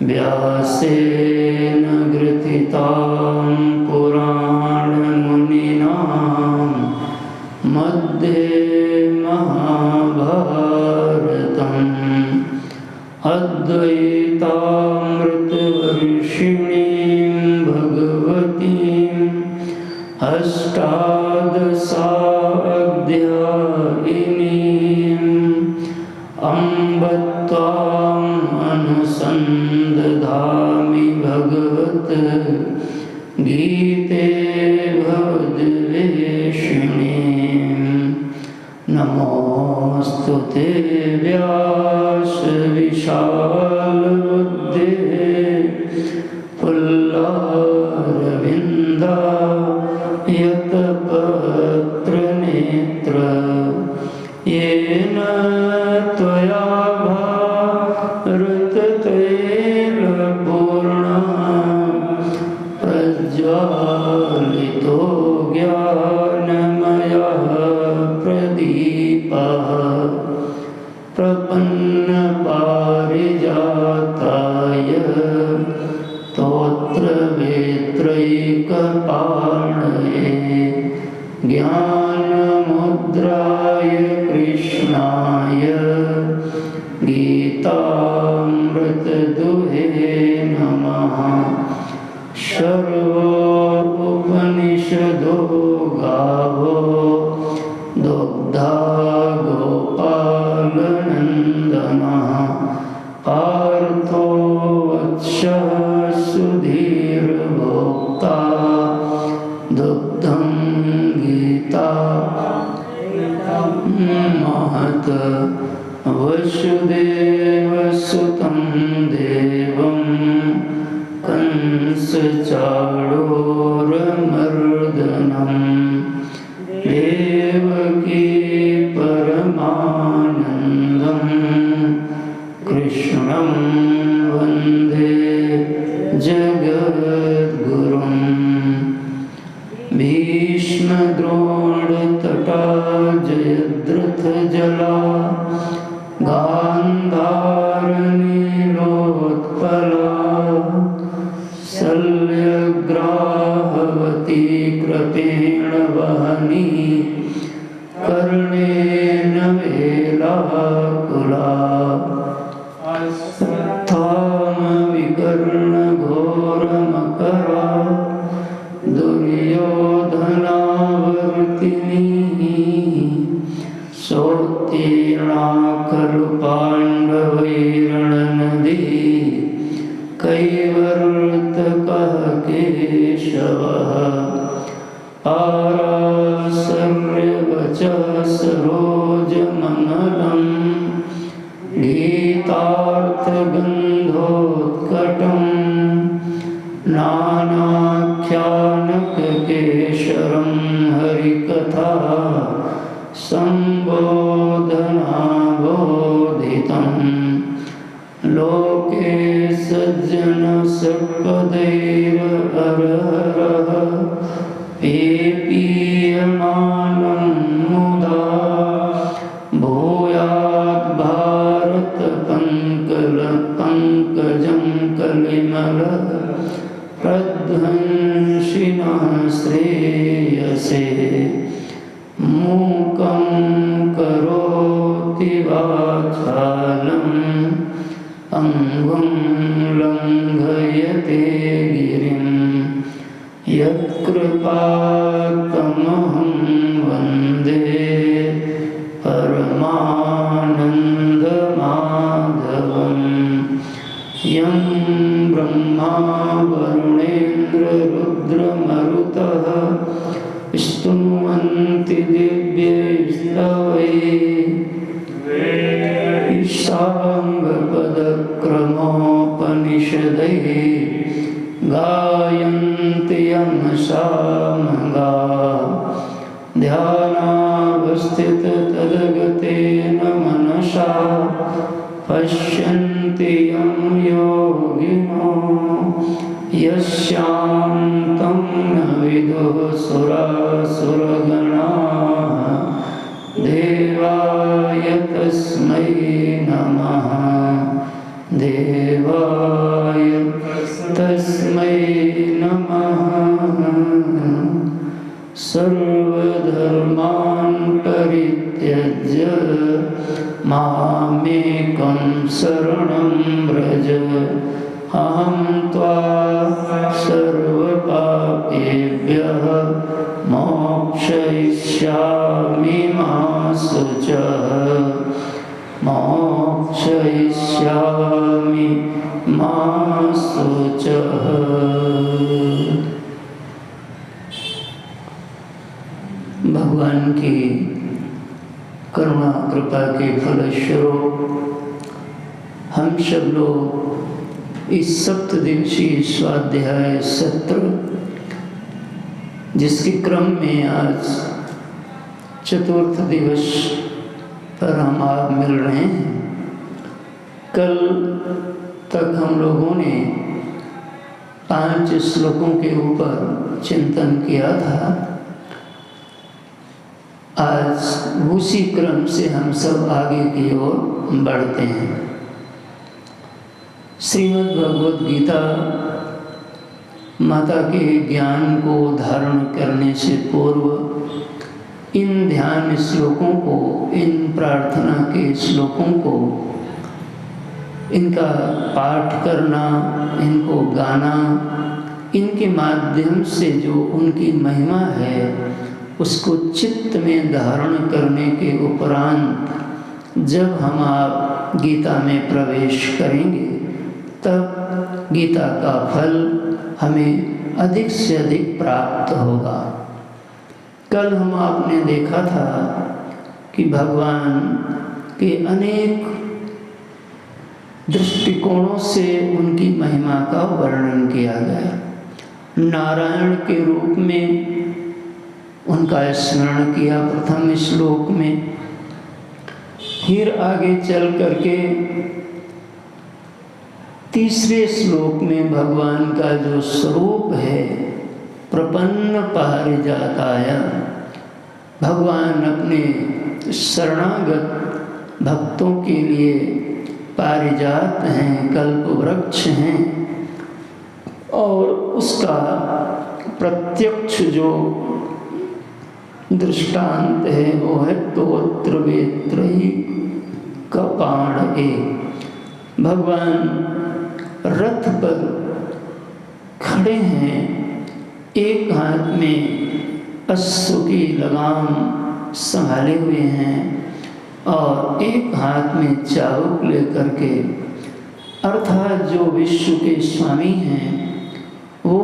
व्यासेन ग्रथितां पुराणमुनिनां मध्ये महाभारतम् अद्वैतामृतवर्षिणीं भगवतीम् अष्टादशाध्यायिनीम् अम्ब त्वाम् अनुसन्दधामि भगवत गीते भवद्वेषिणीम्। नमोऽस्तुते व्यास विशालबुद्धे पुल्लारविन्दा यतपत्रनेत्र येन त्वया भारततैलपूर्णः प्रज्वालितो ज्ञानमयः प्रदीपः प्रपन्नपारिजाताय स्तोत्रवेत्रैकपाणये ज्ञानमुद्राय कृष्णाय गीतामृतदुहे नमः। सर्वोपनिषदो गावो दुग्धा गोपालनन्दनः पार्थो वत्सः सुधीर्भोक्ता दुग्धं गीता महत वसुदेवसुतं देवं कंसचाणूरमर्दनं देवकी परमानन्दं कृष्णं वन्दे जगद्गुरुम्। भीष्मद्रोणतटा जयद्रथजला गान्धारनीलोत्पला शल्यग्राहवती कृपेण वहनी कर्णेन वेलाकुला थामविकर्णघोरमकरा दुर्योधनावर्तिनी सोत्तीर्णा खलु पाण्डवैर्णनदी कैवर्तकः केशवः पाराशर्यवचः सरोजमङ्गलम् गीतार्थगन्धोत्कटम् नानाख्यानककेशरं हरिकथा सम्बोधनाबोधितं लोके सज्जनसत्पदैरहरः पेपीयमानं मुदा भूयात् भारतपङ्कजं कलिमल प्रध्वंसिनः श्रेयसे मूकं करोति वाचालम् अंगुं लङ्घयते गिरिं यत्कृपातमहं वन्दे परमानन्दमाधवम्। यं ब्रह्मा वरुणेन्द्ररुद्रमरुतः स्तुवन्ति दिव्यैस्तवैः साङ्गपदक्रमोपनिषदैः गायन्ति यं सामगाः ध्यानावस्थिततद्गतेन मनसा पश्यन्ति यं योगिनो यस्यान्तं न विदुः सुरासुरगणाः देवाय तस्मै नमः। देवाय मामेकं शरणं व्रज अहं त्वा सर्वपापेभ्यः मोक्षयिष्यामि मा शुचः मोक्षयिष्यामि मा शुचः। भगवान की करुणा कृपा के फलस्वरूप हम सब लोग इस सप्तदिवसीय स्वाध्याय सत्र, जिसके क्रम में आज चतुर्थ दिवस पर हम आप मिल रहे हैं। कल तक हम लोगों ने 5 श्लोकों के ऊपर चिंतन किया था। आज उसी क्रम से हम सब आगे की ओर बढ़ते हैं। श्रीमद् भगवद गीता माता के ज्ञान को धारण करने से पूर्व इन ध्यान श्लोकों को, इन प्रार्थना के श्लोकों को, इनका पाठ करना, इनको गाना, इनके माध्यम से जो उनकी महिमा है उसको चित्त में धारण करने के उपरांत जब हम आप गीता में प्रवेश करेंगे तब गीता का फल हमें अधिक से अधिक प्राप्त होगा। कल हम आपने देखा था कि भगवान के अनेक दृष्टिकोणों से उनकी महिमा का वर्णन किया गया। नारायण के रूप में उनका स्मरण किया प्रथम श्लोक में, फिर आगे चल करके तीसरे श्लोक में भगवान का जो स्वरूप है प्रपन्न पारिजाताय, भगवान अपने शरणागत भक्तों के लिए पारिजात हैं, कल्प वृक्ष हैं, और उसका प्रत्यक्ष जो दृष्टांत है वो है तोत्र वेत्रयी कपाण एक। भगवान रथ पर खड़े हैं, एक हाथ में अश्व की लगाम संभाले हुए हैं और एक हाथ में चाबुक लेकर के, अर्थात जो विश्व के स्वामी हैं वो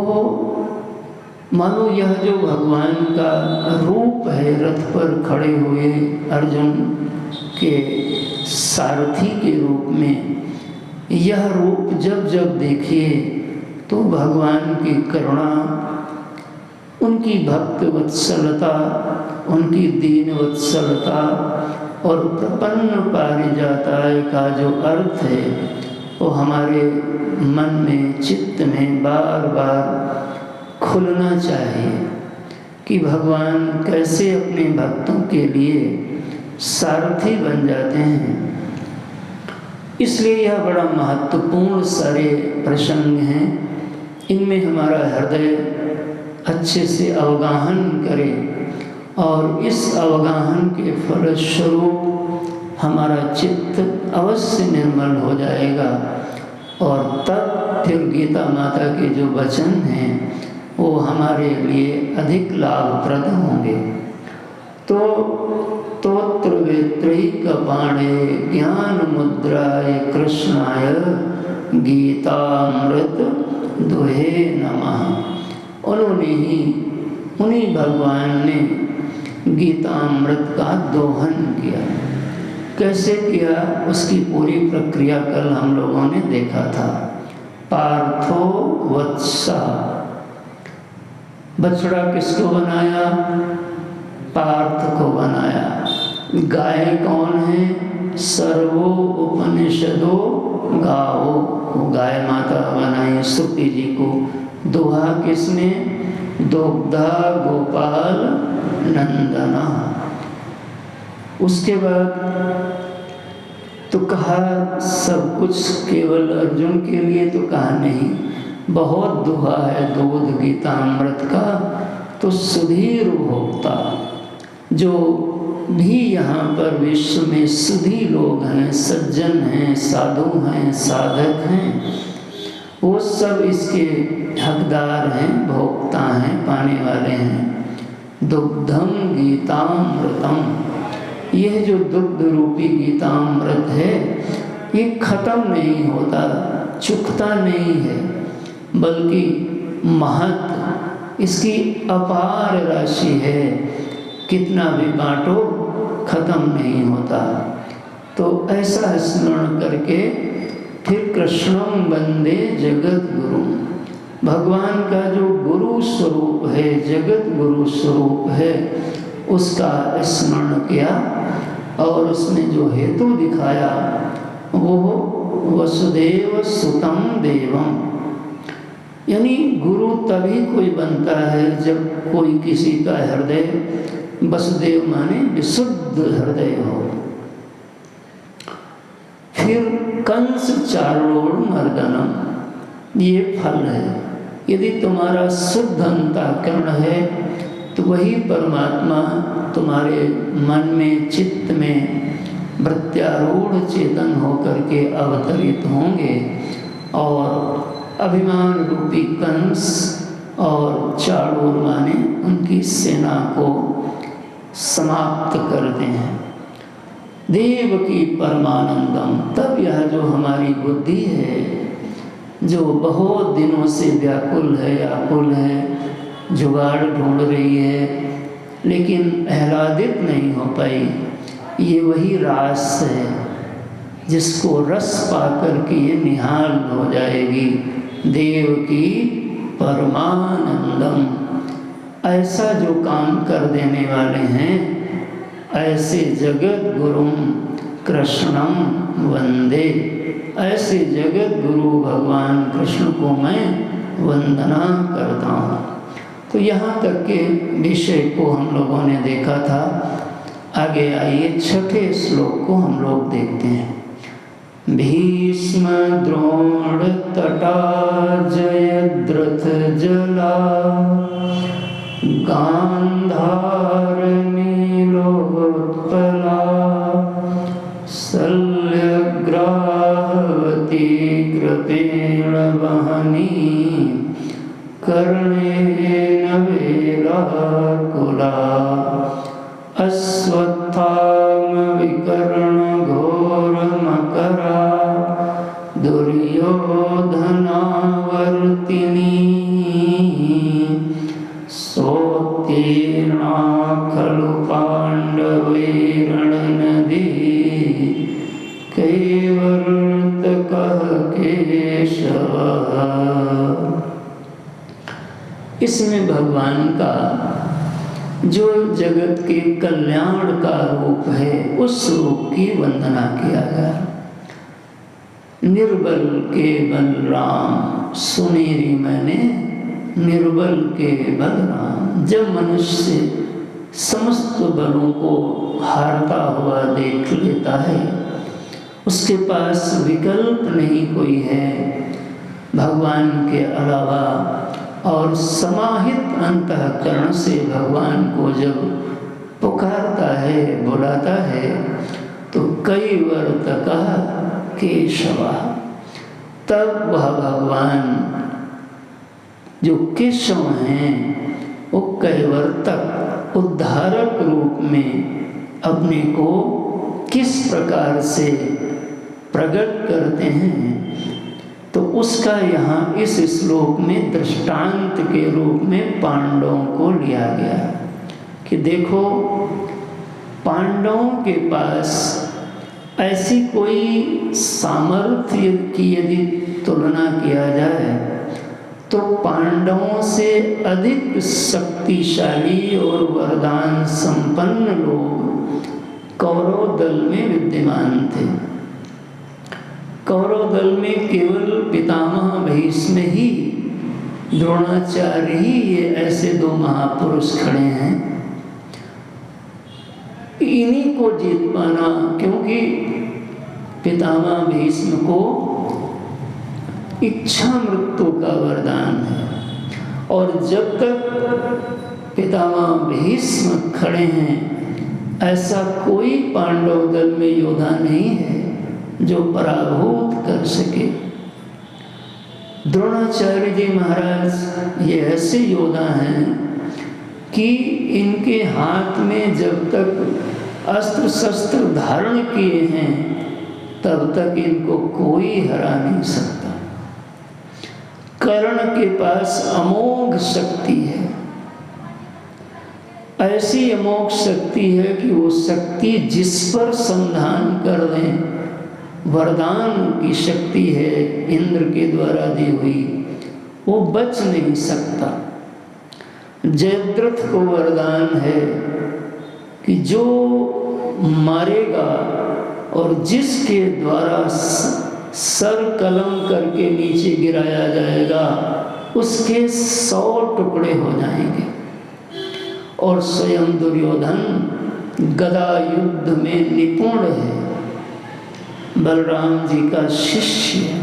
मानो यह जो भगवान का रूप है रथ पर खड़े हुए अर्जुन के सारथी के रूप में, यह रूप जब जब देखिए तो भगवान की करुणा, उनकी भक्त वत्सलता, उनकी दीन वत्सलता और प्रपन्न पारिजाताय का जो अर्थ है वो हमारे मन में, चित्त में बार बार खुलना चाहिए कि भगवान कैसे अपने भक्तों के लिए सारथी बन जाते हैं। इसलिए यह बड़ा महत्वपूर्ण सारे प्रसंग हैं, इनमें हमारा हृदय अच्छे से अवगाहन करे और इस अवगाहन के फलस्वरूप हमारा चित्त अवश्य निर्मल हो जाएगा और तब फिर गीता माता के जो वचन हैं वो हमारे लिए अधिक लाभप्रद होंगे। तो तोत्र वेत्रयी कपाणे ज्ञान मुद्राय कृष्णाय गीतामृत दुहे नमः। उन्हीं भगवान ने गीतामृत का दोहन किया। कैसे किया उसकी पूरी प्रक्रिया कल हम लोगों ने देखा था। पार्थो वत्सा, बछड़ा किसको बनाया? पार्थ को बनाया। गाय कौन है? सर्वो उपनिषदो गाओ, गाय माता बनाई सुप्ति जी को। दोहा किसने? दुग्धा गोपाल नंदना। उसके बाद तो कहा सब कुछ केवल अर्जुन के लिए, तो कहा नहीं, बहुत दोहा है दूध गीतामृत का। तो सुधीर भोक्ता, जो भी यहाँ पर विश्व में सुधी लोग हैं, सज्जन हैं, साधु हैं, साधक हैं, वो सब इसके हकदार हैं, भोक्ता हैं, पाने वाले हैं। दुग्धम गीतामृतम, यह जो दुग्ध रूपी गीतामृत है ये खत्म नहीं होता, चुकता नहीं है, बल्कि महत इसकी अपार राशि है, कितना भी बांटो खत्म नहीं होता। तो ऐसा स्मरण करके फिर कृष्णं वंदे जगत गुरु, भगवान का जो गुरु स्वरूप है, जगत गुरु स्वरूप है, उसका स्मरण किया और उसने जो हेतु दिखाया वो वसुदेव सुतम देवम, यानी गुरु तभी कोई बनता है जब कोई किसी का हृदय, वसुदेव माने विशुद्ध हृदय हो। फिर कंस चारोड़ मर्दनम, ये फल है। यदि तुम्हारा शुद्ध अंतःकरण है तो वही परमात्मा तुम्हारे मन में, चित्त में वृत्यारूढ़ चेतन होकर के अवतरित होंगे और अभिमान रूपी कंस और चारोड़ माने उनकी सेना को समाप्त करते हैं। देव की परमानंदम, तब यह जो हमारी बुद्धि है, जो बहुत दिनों से व्याकुल है, आकुल है, जुगाड़ ढूंढ रही है लेकिन आह्लादित नहीं हो पाई, ये वही रास है जिसको रस पाकर के ये निहाल हो जाएगी। देव की परमानंदम, ऐसा जो काम कर देने वाले हैं, ऐसे जगत गुरुम कृष्णम वंदे, ऐसे जगत गुरु भगवान कृष्ण को मैं वंदना करता हूँ। तो यहाँ तक के विषय को हम लोगों ने देखा था। आगे आइए छठे श्लोक को हम लोग देखते हैं। भीष्म द्रोण तटा जयद्रथ जला गांधार नीलोत्पला शल्यग्राहवती कृपेण वहनी कर्णेन वेलाकुला अश्वत्थाम विकर्ण घोर मकरा दुर्योधनावर्तिनी सोत्तीर्णा खलु पांडवैरणनदी कैवर्तकः केशवः। इसमें भगवान का जो जगत के कल्याण का रूप है उस रूप की वंदना किया गया। निर्बल के बलराम, सुनेरी मैंने निर्बल के बलराम। जब मनुष्य समस्त बलों को हारता हुआ देख लेता है, उसके पास विकल्प नहीं कोई है भगवान के अलावा, और समाहित अंतःकरण से भगवान को जब पुकारता है, बुलाता है, तो कैवर्तकः केशवः, तब वह भगवान जो केशव हैं वो कैवर्तक, उद्धारक रूप में अपने को किस प्रकार से प्रकट करते हैं, तो उसका यहाँ इस श्लोक में दृष्टांत के रूप में पांडवों को लिया गया कि देखो, पांडवों के पास ऐसी कोई सामर्थ्य की यदि तुलना किया जाए तो पांडवों से अधिक शक्तिशाली और वरदान संपन्न लोग कौरव दल में विद्यमान थे। कौरव दल में केवल पितामह भीष्म ही, द्रोणाचार्य ही, ये ऐसे दो महापुरुष खड़े हैं। इन्हीं को जीत पाना, क्योंकि पितामह भीष्म को इच्छा मृत्यु का वरदान है, और जब तक पितामह भीष्म खड़े हैं ऐसा कोई पांडव दल में योद्धा नहीं है जो पराभूत कर सके। द्रोणाचार्य जी महाराज ये ऐसे योद्धा हैं कि इनके हाथ में जब तक अस्त्र शस्त्र धारण किए हैं तब तक इनको कोई हरा नहीं सकता। कर्ण के पास अमोघ शक्ति है, ऐसी अमोघ शक्ति है कि वो शक्ति जिस पर संधान कर दें, वरदान की शक्ति है इंद्र के द्वारा दी हुई, वो बच नहीं सकता। जयद्रथ को वरदान है कि जो मारेगा और जिसके द्वारा सर कलम करके नीचे गिराया जाएगा उसके 100 टुकड़े हो जाएंगे। और स्वयं दुर्योधन गदा युद्ध में निपुण है, बलराम जी का शिष्य है।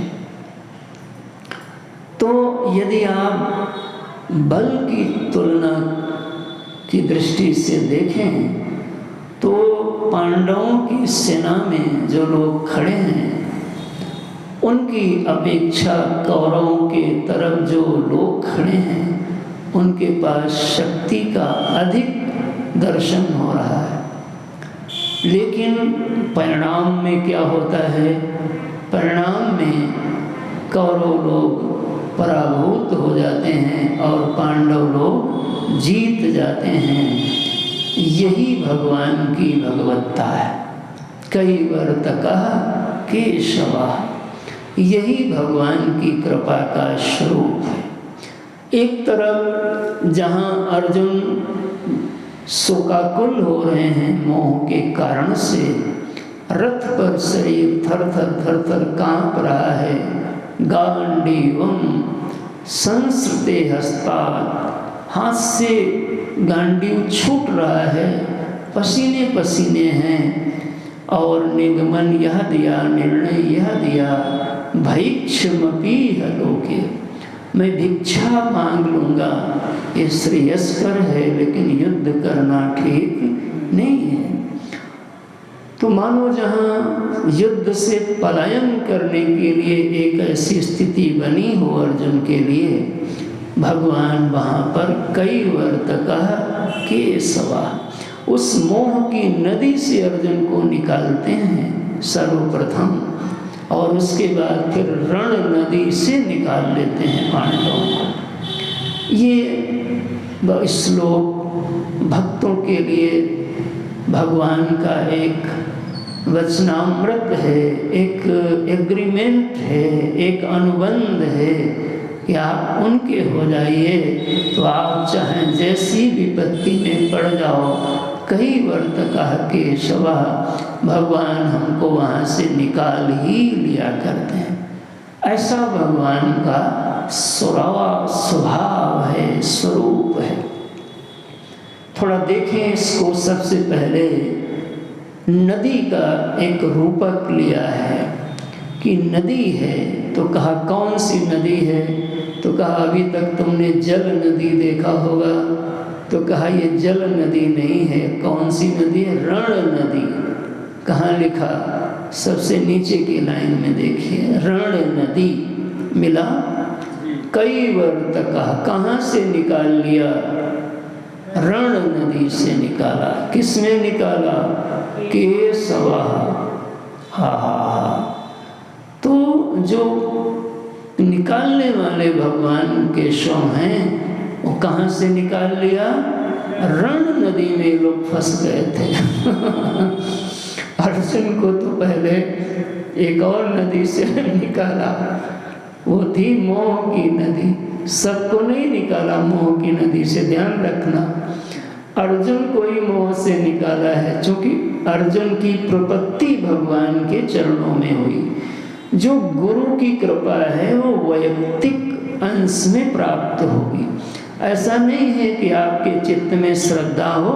तो यदि आप बल की तुलना की दृष्टि से देखें तो पांडवों की सेना में जो लोग खड़े हैं उनकी अपेक्षा कौरवों के तरफ जो लोग खड़े हैं उनके पास शक्ति का अधिक दर्शन हो रहा है। लेकिन परिणाम में क्या होता है? परिणाम में कौरव लोग पराभूत हो जाते हैं और पांडव लोग जीत जाते हैं। यही भगवान की भगवत्ता है। कैवर्तकः केशवः, यही भगवान की कृपा का स्वरूप है। एक तरफ जहाँ अर्जुन शोकाकुल हो रहे हैं मोह के कारण से, रथ पर शरीर थर थर कांप रहा है, गांडीवम संस्कृते हस्तात्, हाथ से गांडीव छूट रहा है, पसीने पसीने हैं। और निगमन यह दिया, निर्णय यह दिया, भैक्षमपीह लोके, मैं भिक्षा मांग लूँगा, ये श्रेयस्कर है लेकिन युद्ध करना ठीक नहीं है। तो मानो जहाँ युद्ध से पलायन करने के लिए एक ऐसी स्थिति बनी हो अर्जुन के लिए, भगवान वहाँ पर कैवर्तकः केशवः, उस मोह की नदी से अर्जुन को निकालते हैं सर्वप्रथम, और उसके बाद फिर रण नदी से निकाल लेते हैं पांडवों को। ये श्लोक भक्तों के लिए भगवान का एक वचनामृत है, एक एग्रीमेंट है, एक अनुबंध है कि आप उनके हो जाइए तो आप चाहें जैसी विपत्ति में पड़ जाओ, कैवर्तकः केशवः, भगवान हमको वहाँ से निकाल ही लिया करते हैं। ऐसा भगवान का स्वभाव है, स्वरूप है। थोड़ा देखें इसको। सबसे पहले नदी का एक रूपक लिया है कि नदी है, तो कहा कौन सी नदी है? तो कहा अभी तक तुमने जल नदी देखा होगा, तो कहा ये जल नदी नहीं है। कौन सी नदी है? रण नदी। कहाँ लिखा? सबसे नीचे की लाइन में देखिए, रण नदी मिला। कैवर्तकः, कहाँ से निकाल लिया? रण नदी से निकाला। किसने निकाला? केशवः। तो जो निकालने वाले भगवान केशव हैं, वो कहाँ से निकाल लिया? रण नदी में लोग फंस गए थे। अर्जुन को तो पहले एक और नदी से निकाला, वो थी मोह की नदी। सबको नहीं निकाला मोह की नदी से, ध्यान रखना। अर्जुन को ही मोह से निकाला है, क्योंकि अर्जुन की प्रपत्ति भगवान के चरणों में हुई। जो गुरु की कृपा है वो वैयक्तिक अंश में प्राप्त होगी। ऐसा नहीं है कि आपके चित्त में श्रद्धा हो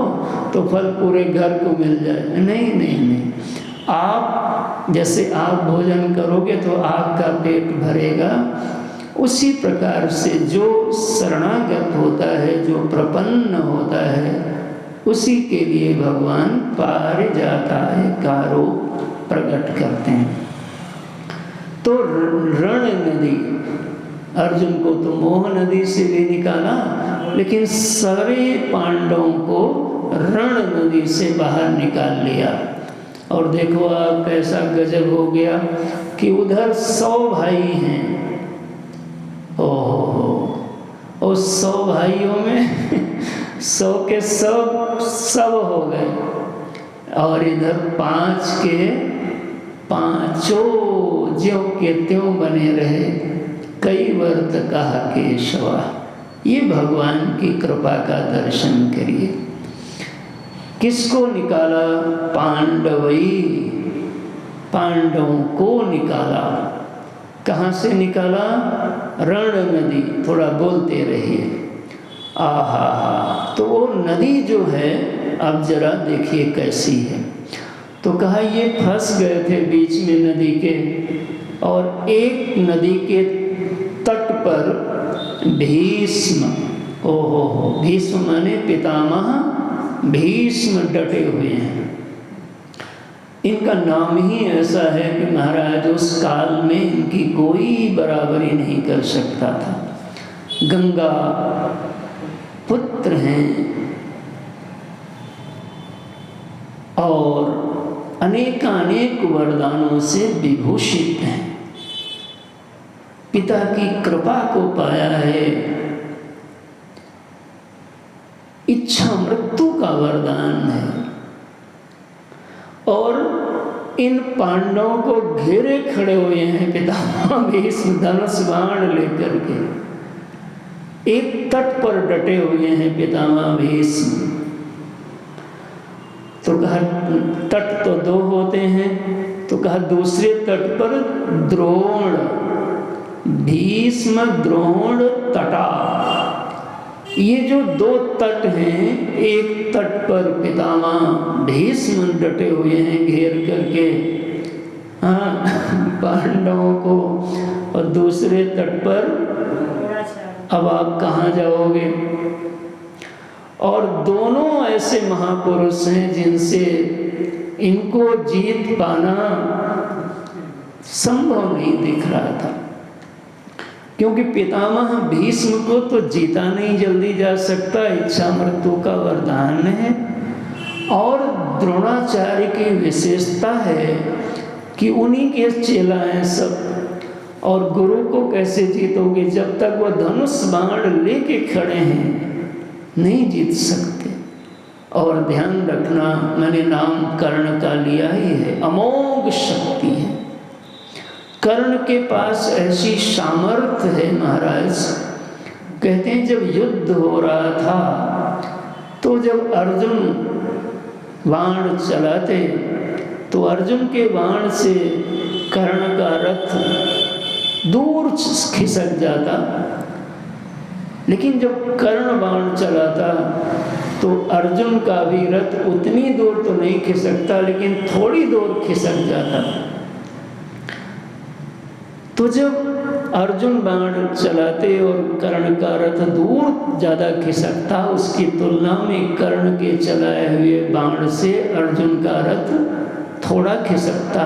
तो फल पूरे घर को मिल जाए। नहीं नहीं नहीं, आप जैसे आप भोजन करोगे तो आपका पेट भरेगा, उसी प्रकार से जो शरणागत होता है, जो प्रपन्न होता है, उसी के लिए भगवान पारिजाताय का रूप प्रकट करते हैं। तो रण नदी, अर्जुन को तो मोह नदी से भी निकाला, लेकिन सारे पांडवों को रण नदी से बाहर निकाल लिया। और देखो आप कैसा गजब हो गया कि उधर 100 भाई हैं, ओहो, और 100 भाइयों में 100 के सब हो गए, और इधर 5 के पांचों ज्यों के त्यों बने रहे। कई वर्त कहा केशवा। ये भगवान की कृपा का दर्शन करिए। किसको निकाला? पांडवई, पांडवों को निकाला। कहाँ से निकाला? रण नदी। थोड़ा बोलते रहिए। आहा, तो वो नदी जो है अब जरा देखिए कैसी है। तो कहा ये फंस गए थे बीच में नदी के, और एक नदी के तट पर भीष्म, ओहो हो, भीष्म माने पितामह भीष्म डटे हुए हैं। इनका नाम ही ऐसा है कि महाराज उस काल में इनकी कोई बराबरी नहीं कर सकता था। गंगा पुत्र हैं और अनेकानेक वरदानों से विभूषित हैं। पिता की कृपा को पाया है। इच्छा मृत्यु का वरदान है। और इन पांडवों को घेरे खड़े हुए हैं पितामह भीष्म धनुष बाण लेकर के। एक तट पर डटे हुए हैं पितामह भीष्म। तो कहा तट तो 2 होते हैं, तो कहा दूसरे तट पर द्रोण, भीष्म द्रोण तटा। ये जो 2 तट हैं, एक तट पर पितामह भीष्म डटे हुए हैं घेर करके, हाँ, पांडवों को, और दूसरे तट पर अब आप कहाँ जाओगे? और दोनों ऐसे महापुरुष हैं जिनसे इनको जीत पाना संभव नहीं दिख रहा था, क्योंकि पितामह भीष्म को तो जीता नहीं जल्दी जा सकता, इच्छा मृत्यु का वरदान है। और द्रोणाचार्य की विशेषता है कि उन्हीं के चेला हैं सब, और गुरु को कैसे जीतोगे? जब तक वह धनुष बाण लेके खड़े हैं नहीं जीत सकते। और ध्यान रखना, मैंने नाम कर्ण का लिया ही है, अमोघ शक्ति है। कर्ण के पास ऐसी सामर्थ्य है महाराज। कहते हैं जब युद्ध हो रहा था तो जब अर्जुन बाण चलाते तो अर्जुन के बाण से कर्ण का रथ दूर खिसक जाता, लेकिन जब कर्ण बाण चलाता तो अर्जुन का भी रथ उतनी दूर तो नहीं खिसकता, लेकिन थोड़ी दूर खिसक जाता। तो जब अर्जुन बाण चलाते और कर्ण का रथ दूर ज़्यादा खिसकता, उसकी तुलना में कर्ण के चलाए हुए बाण से अर्जुन का रथ थोड़ा खिसकता।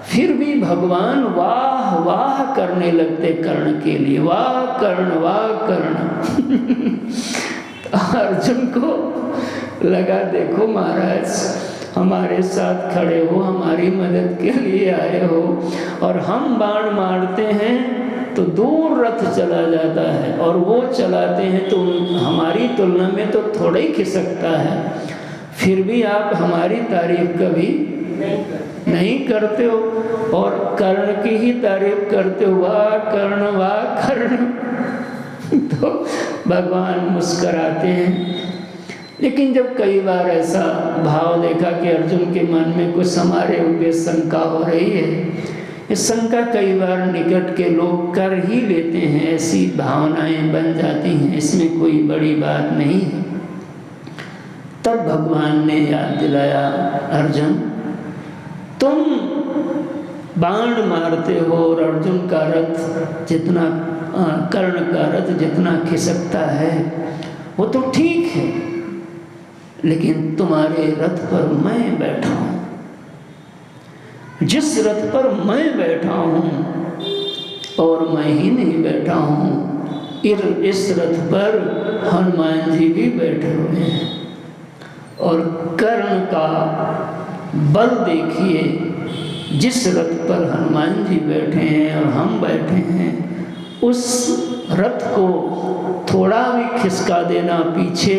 फिर भी भगवान वाह वाह करने लगते कर्ण के लिए, वाह कर्ण वाह कर्ण। अर्जुन को लगा देखो महाराज हमारे साथ खड़े हो, हमारी मदद के लिए आए हो, और हम बाण मारते हैं तो दूर रथ चला जाता है, और वो चलाते हैं तो हमारी तुलना में तो थोड़ा ही खिसकता है, फिर भी आप हमारी तारीफ कभी नहीं करते हो, और कर्ण की ही तारीफ करते हो, वाह कर्ण वाह कर्ण। तो भगवान मुस्कराते हैं। लेकिन जब कई बार ऐसा भाव देखा कि अर्जुन के मन में कुछ हमारे ऊपर शंका हो रही है, इस शंका कई बार निकट के लोग कर ही लेते हैं, ऐसी भावनाएं बन जाती हैं, इसमें कोई बड़ी बात नहीं है। तब भगवान ने याद दिलाया, अर्जुन तुम बाण मारते हो और अर्जुन का रथ जितना, कर्ण का रथ जितना खिसकता है वो तो ठीक है, लेकिन तुम्हारे रथ पर मैं बैठा हूँ। जिस रथ पर मैं बैठा हूँ और मैं ही नहीं बैठा हूँ, इस रथ पर हनुमान जी भी बैठे हुए हैं। और कर्ण का बल देखिए, जिस रथ पर हनुमान जी बैठे हैं और हम बैठे हैं, उस रथ को थोड़ा भी खिसका देना पीछे,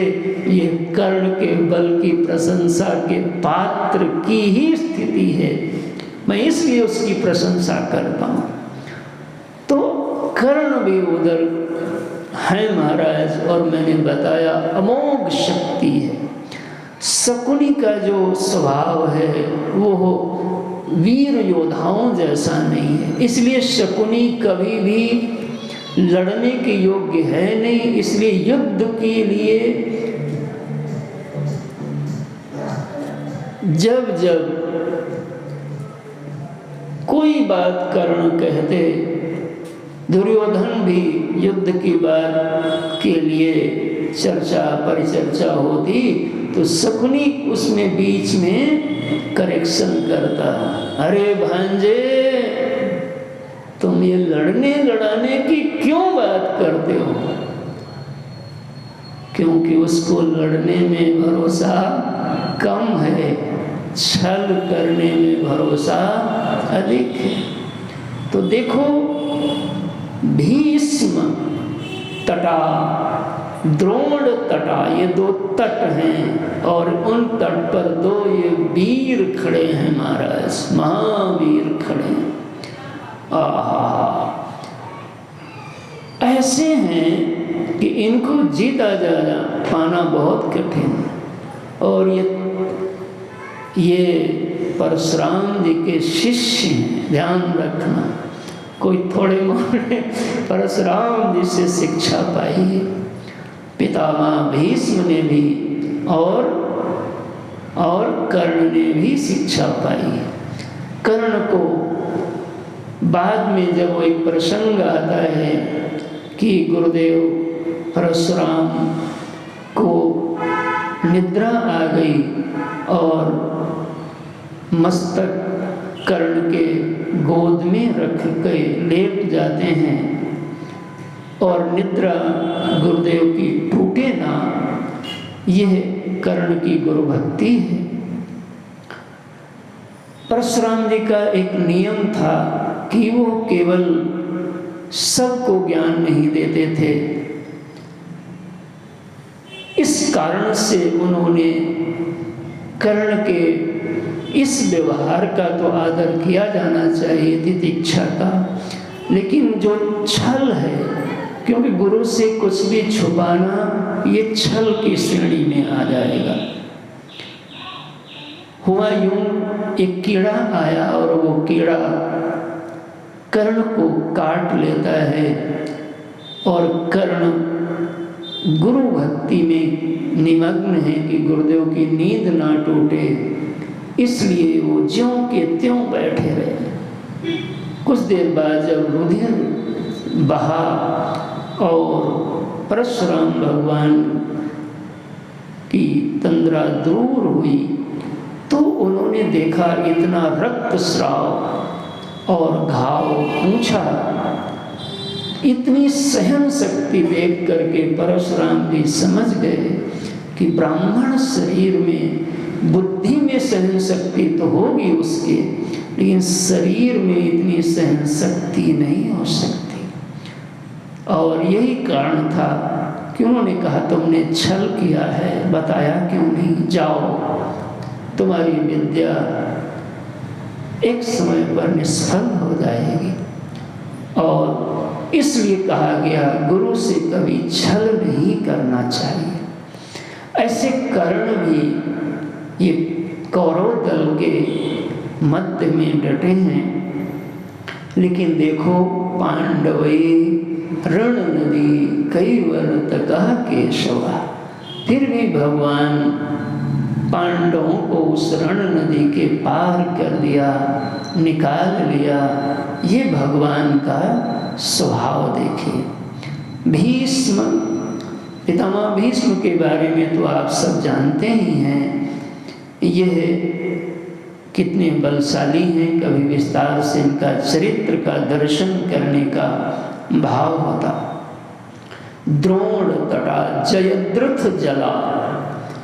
ये कर्ण के बल की प्रशंसा के पात्र की ही स्थिति है। मैं इसलिए उसकी प्रशंसा करता हूँ। तो कर्ण भी उधर है महाराज, और मैंने बताया अमोघ शक्ति है। शकुनी का जो स्वभाव है वो वीर योद्धाओं जैसा नहीं है, इसलिए शकुनी कभी भी लड़ने के योग्य है नहीं। इसलिए युद्ध के लिए जब जब कोई बात कर्ण कहते, दुर्योधन भी युद्ध की बात के लिए चर्चा परिचर्चा होती तो शकुनी उसमें बीच में करेक्शन करता, अरे भांजे तुम ये लड़ने लड़ाने की क्यों बात करते हो? क्योंकि उसको लड़ने में भरोसा कम है, छल करने में भरोसा अधिक है। तो देखो, भीष्म तटा, द्रोण तटा, ये दो तट हैं और उन तट पर दो ये वीर खड़े हैं महाराज, महावीर खड़े हैं। आहा, ऐसे हैं कि इनको जीता जा पाना बहुत कठिन है। और ये परशुराम जी के शिष्य हैं, ध्यान रखना। कोई थोड़े मोड़े परशुराम जी से शिक्षा पाई है, पितामह भीष्म ने भी और कर्ण ने भी शिक्षा पाई है। कर्ण को बाद में जब वो एक प्रसंग आता है कि गुरुदेव परशुराम को निद्रा आ गई और मस्तक कर्ण के गोद में रख के लेट जाते हैं और निद्रा गुरुदेव की टूटे ना, यह कर्ण की गुरु भक्ति है। परशुराम जी का एक नियम था कि वो केवल सबको ज्ञान नहीं देते थे। इस कारण से उन्होंने कर्ण के इस व्यवहार का तो आदर किया जाना चाहिए, तितिक्षा का, लेकिन जो छल है, क्योंकि गुरु से कुछ भी छुपाना ये छल की श्रेणी में आ जाएगा। हुआ यूं, एक कीड़ा आया और वो कीड़ा कर्ण को काट लेता है और कर्ण गुरु भक्ति में निमग्न है कि गुरुदेव की नींद ना टूटे, इसलिए वो ज्यों के त्यों बैठे रहे। कुछ देर बाद जब रुधिर बहा और परशुराम भगवान की तंद्रा दूर हुई तो उन्होंने देखा इतना रक्तस्राव और घाव ऊंचा। इतनी सहन शक्ति देख करके परशुराम जी समझ गए कि ब्राह्मण शरीर में, बुद्धि में सहन शक्ति तो होगी उसके, लेकिन शरीर में इतनी सहन शक्ति नहीं हो सकती। और यही कारण था कि उन्होंने कहा तुमने छल किया है, बताया क्यों नहीं, जाओ तुम्हारी विद्या एक समय पर निष्फल हो जाएगी। और इसलिए कहा गया गुरु से कभी छल नहीं करना चाहिए। ऐसे कर्ण भी ये कौरव दल के मध्य में डटे हैं, लेकिन देखो पांडवे रण नदी कई वर्तका केशवा, फिर भी भगवान पांडवों को उस रण नदी के पार कर दिया, निकाल लिया। ये भगवान का स्वभाव देखिए। भीष्म पितामह भीष्म के बारे में तो आप सब जानते ही हैं, यह कितने बलशाली हैं। कभी विस्तार से इनका चरित्र का दर्शन करने का भाव होता। द्रोण तटा जयद्रथ जला,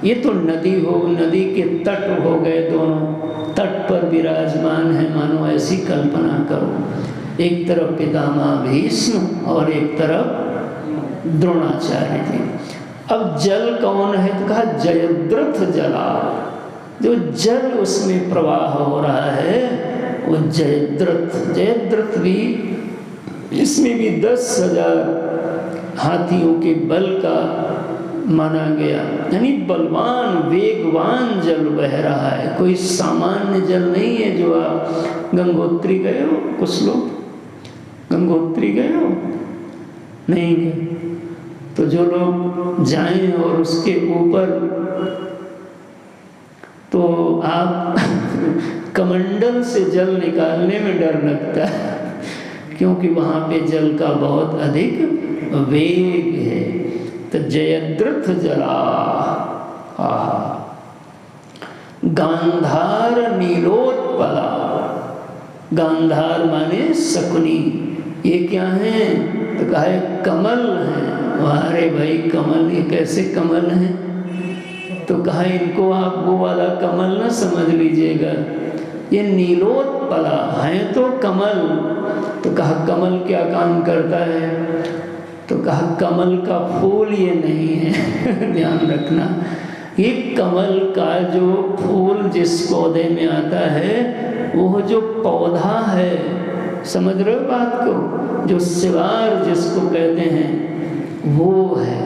ये तो नदी हो, नदी के तट हो गए, दोनों तट पर विराजमान है, मानो ऐसी कल्पना करो। एक तरफ पितामह भीष्म और एक तरफ द्रोणाचार्य थे। अब जल कौन है तो कहा जयद्रथ जला, जो जल उसमें प्रवाह हो रहा है वो जयद्रथ। जयद्रथ भी, इसमें भी 10,000 हाथियों के बल का माना गया, यानी बलवान वेगवान जल बह रहा है, कोई सामान्य जल नहीं है। जो आप गंगोत्री गए हो, कुछ लोग गंगोत्री गए हो, नहीं गए तो जो लोग जाएं और उसके ऊपर, तो आप कमंडल से जल निकालने में डर लगता है, क्योंकि वहाँ पे जल का बहुत अधिक वेग है। तो जयद्रथ जला, गांधार नीलोत्पला, गांधार माने शकुनी, ये क्या है तो कहा है कमल है। अरे भाई कमल, ये कैसे कमल हैं? तो कहा इनको आप वो वाला कमल न समझ लीजिएगा, ये नीलोत्पला है तो कमल। तो कहा कमल क्या काम करता है? तो कहा कमल का फूल ये नहीं है ध्यान रखना, ये कमल का जो फूल जिस पौधे में आता है वो जो पौधा है, समझ रहे हो बात को, जो सिवार जिसको कहते हैं वो है।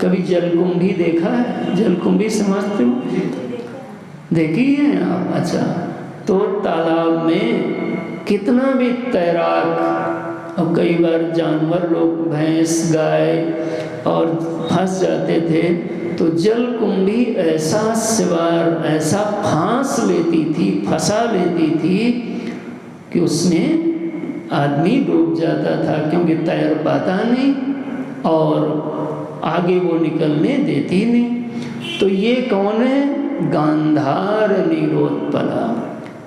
कभी जलकुंभी देखा है? जलकुंभी समझते हो? देखी है आप? अच्छा, तो तालाब में कितना भी तैराक, और कई बार जानवर लोग भैंस गाय और फंस जाते थे, तो जलकुंभी ऐसा सिवार ऐसा फांस लेती थी, फंसा लेती थी कि उसमें आदमी डूब जाता था, क्योंकि तैर पाता नहीं और आगे वो निकलने देती नहीं। तो ये कौन है? गांधार नीलोत्पला।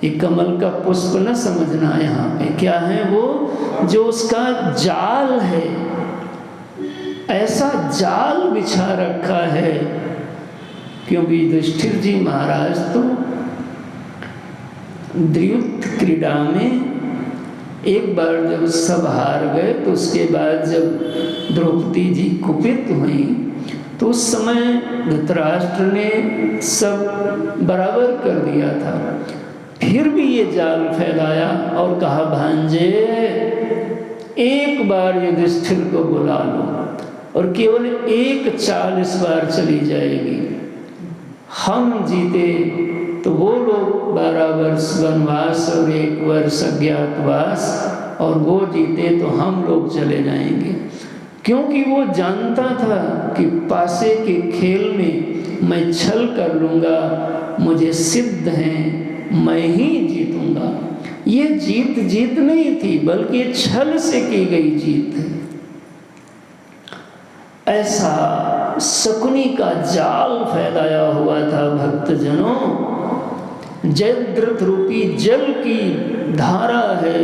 ये कमल का पुष्प न समझना, यहाँ पे क्या है वो, जो उसका जाल है, ऐसा जाल बिछा रखा है। क्योंकि युधिष्ठिर जी महाराज तो द्रुपद क्रीड़ा में एक बार जब सब हार गए, तो उसके बाद जब द्रौपदी जी कुपित हुई, तो उस समय धृतराष्ट्र ने सब बराबर कर दिया था। फिर भी ये जाल फैलाया और कहा भांजे एक बार युधिष्ठिर को बुला लो, और केवल एक चाल इस बार चली जाएगी। हम जीते तो वो लोग 12 वर्ष वनवास और 1 वर्ष अज्ञातवास, और वो जीते तो हम लोग चले जाएंगे। क्योंकि वो जानता था कि पासे के खेल में मैं छल कर लूँगा, मुझे सिद्ध है, मैं ही जीतूंगा। ये जीत नहीं थी, बल्कि छल से की गई जीत है। ऐसा शकुनी का जाल फैलाया हुआ था भक्तजनों। जयद्रथ रूपी जल की धारा है,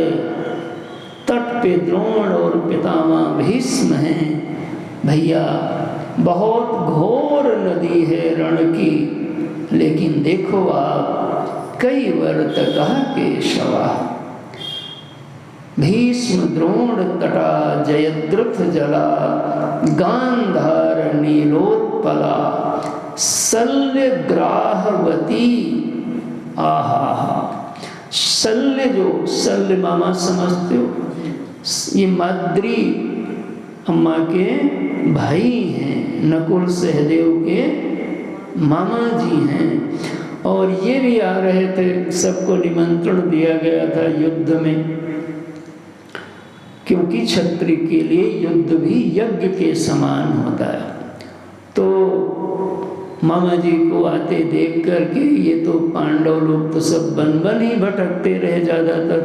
तट पे द्रोण और पितामह भीष्म हैं। भैया बहुत घोर नदी है रण की, लेकिन देखो आप कई वर्तकः केशवा। भीष्म द्रोण तटा जयद्रथ जला, गांधार नीलोत्पला, शल्य ग्राहवती। आहा, शल्य, जो शल्य मामा समझते हो, ये माद्री अम्मा के भाई हैं, नकुल सहदेव के मामा जी हैं। और ये भी आ रहे थे, सबको निमंत्रण दिया गया था युद्ध में, क्योंकि क्षत्रिय के लिए युद्ध भी यज्ञ के समान होता है। तो मामा जी को आते देख करके, ये तो पांडव लोग तो सब बन ही भटकते रहे ज़्यादातर,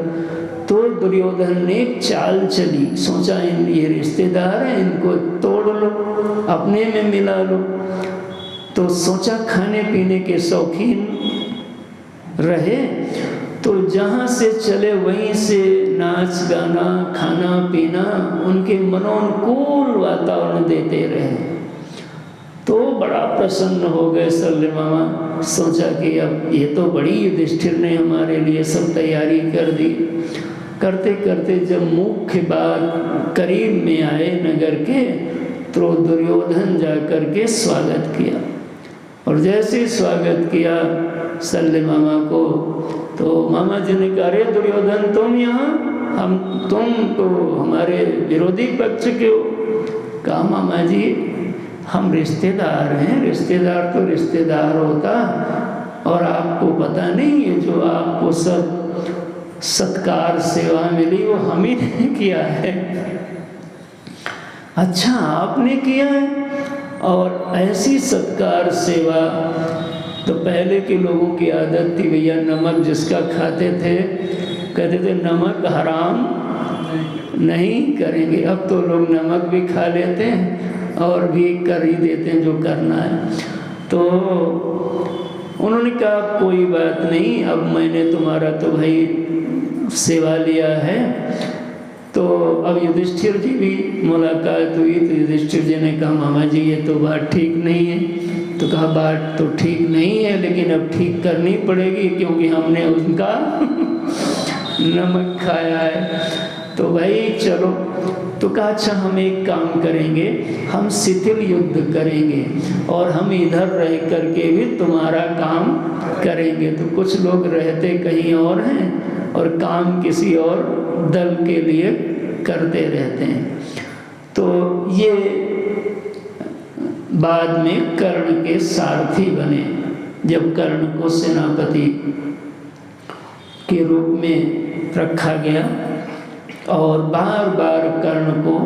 तो दुर्योधन ने एक चाल चली, सोचा ये रिश्तेदार हैं, इनको तोड़ लो, अपने में मिला लो। तो सोचा खाने पीने के शौकीन रहे, तो जहाँ से चले वहीं से नाच गाना खाना पीना उनके मनोनुकूल वातावरण देते रहे। तो बड़ा प्रसन्न हो गए शल्य मामा, सोचा कि अब ये तो बड़ी युधिष्ठिर ने हमारे लिए सब तैयारी कर दी। करते करते जब मुख्य बात करीब में आए नगर के, तो दुर्योधन जा कर के स्वागत किया। और जैसे स्वागत किया शल्य मामा को, तो मामा जी ने कहा, अरे दुर्योधन तुम यहाँ, तुम तो हमारे विरोधी पक्ष के हो। कहा मामा जी हम रिश्तेदार हैं, रिश्तेदार तो रिश्तेदार होता, और आपको पता नहीं है जो आपको सब सत्कार सेवा मिली वो हम ही ने किया है। अच्छा आपने किया है? और ऐसी सत्कार सेवा तो पहले के लोगों की आदत थी, भैया नमक जिसका खाते थे कहते थे नमक हराम नहीं करेंगे। अब तो लोग नमक भी खा लेते हैं और भी कर ही देते हैं जो करना है। तो उन्होंने कहा कोई बात नहीं, अब मैंने तुम्हारा तो भाई सेवा लिया है। तो अब युधिष्ठिर जी भी मुलाकात हुई, तो युधिष्ठिर जी ने कहा मामा जी ये तो बात ठीक नहीं है। तो कहा बात तो ठीक नहीं है, लेकिन अब ठीक करनी पड़ेगी क्योंकि हमने उनका नमक खाया है। तो भाई चलो। तो कहा अच्छा हम एक काम करेंगे, हम शिथिल युद्ध करेंगे और हम इधर रह करके भी तुम्हारा काम करेंगे। तो कुछ लोग रहते कहीं और हैं और काम किसी और दल के लिए करते रहते हैं। तो ये बाद में कर्ण के सारथी बने। जब कर्ण को सेनापति के रूप में रखा गया और बार बार कर्ण को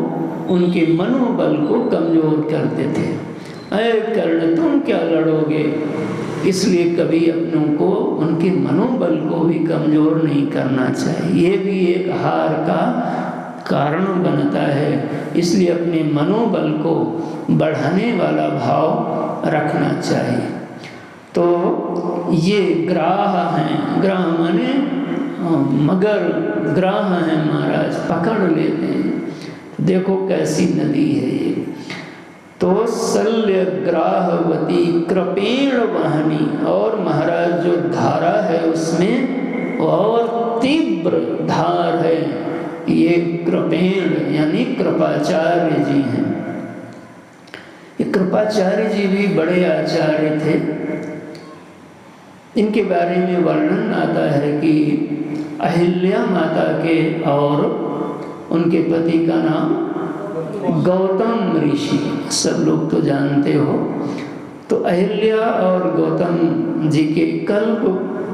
उनके मनोबल को कमजोर करते थे। अरे कर्ण तुम क्या लड़ोगे, इसलिए कभी अपनों को उनके मनोबल को भी कमजोर नहीं करना चाहिए। ये भी एक हार का कारण बनता है, इसलिए अपने मनोबल को बढ़ाने वाला भाव रखना चाहिए। तो ये ग्राह हैं, ग्राह माने मगर ग्राह हैं महाराज, पकड़ लेते हैं। देखो कैसी नदी है ये। तो शल्य ग्राहवती कृपेण वहनी, और महाराज जो धारा है उसमें और तीव्र धार है। ये कृपेण यानी कृपाचार्य जी हैं। ये कृपाचार्य जी भी बड़े आचार्य थे। इनके बारे में वर्णन आता है कि अहिल्या माता के और उनके पति का नाम गौतम ऋषि, सब लोग तो जानते हो। तो अहिल्या और गौतम जी के कल्प,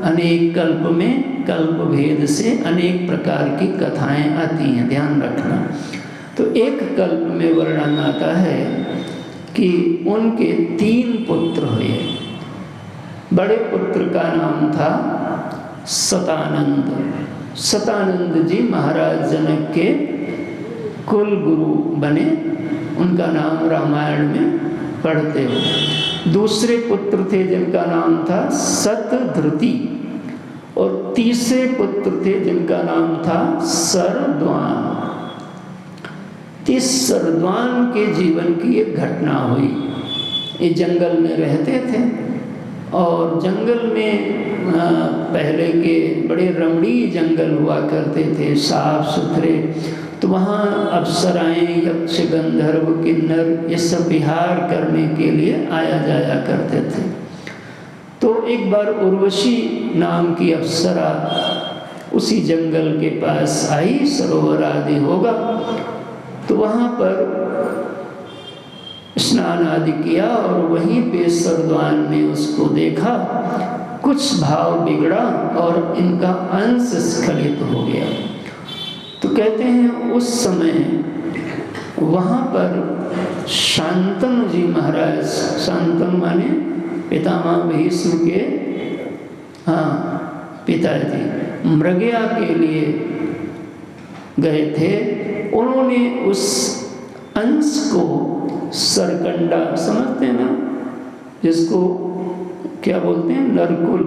अनेक कल्प में कल्प भेद से अनेक प्रकार की कथाएं आती हैं, ध्यान रखना। तो एक कल्प में वर्णन आता है कि उनके 3 पुत्र हुए। बड़े पुत्र का नाम था सतानंद। सतानंद जी महाराज जनक के कुल गुरु बने, उनका नाम रामायण में पढ़ते हो। दूसरे पुत्र थे जिनका नाम था सतधृति, और तीसरे पुत्र थे जिनका नाम था शरद्वान। इस शरद्वान के जीवन की एक घटना हुई। ये जंगल में रहते थे और जंगल में पहले के बड़े रमणीय जंगल हुआ करते थे, साफ सुथरे। तो वहाँ अप्सराएं, यक्ष, गंधर्व, किन्नर ये सब विहार करने के लिए आया जाया करते थे। तो एक बार उर्वशी नाम की अप्सरा उसी जंगल के पास आई, सरोवर आदि होगा, तो वहाँ पर स्नान आदि किया और वहीं पे शरद्वान ने उसको देखा। कुछ भाव बिगड़ा और इनका अंश स्खलित हो गया। तो कहते हैं उस समय वहाँ पर शांतनु जी महाराज, शांतनु माने पितामह भीष्म के पिताजी, मृगया के लिए गए थे, उन्होंने उस अंश को सरकंडा, समझते हैं ना, जिसको क्या बोलते हैं, नरकुल,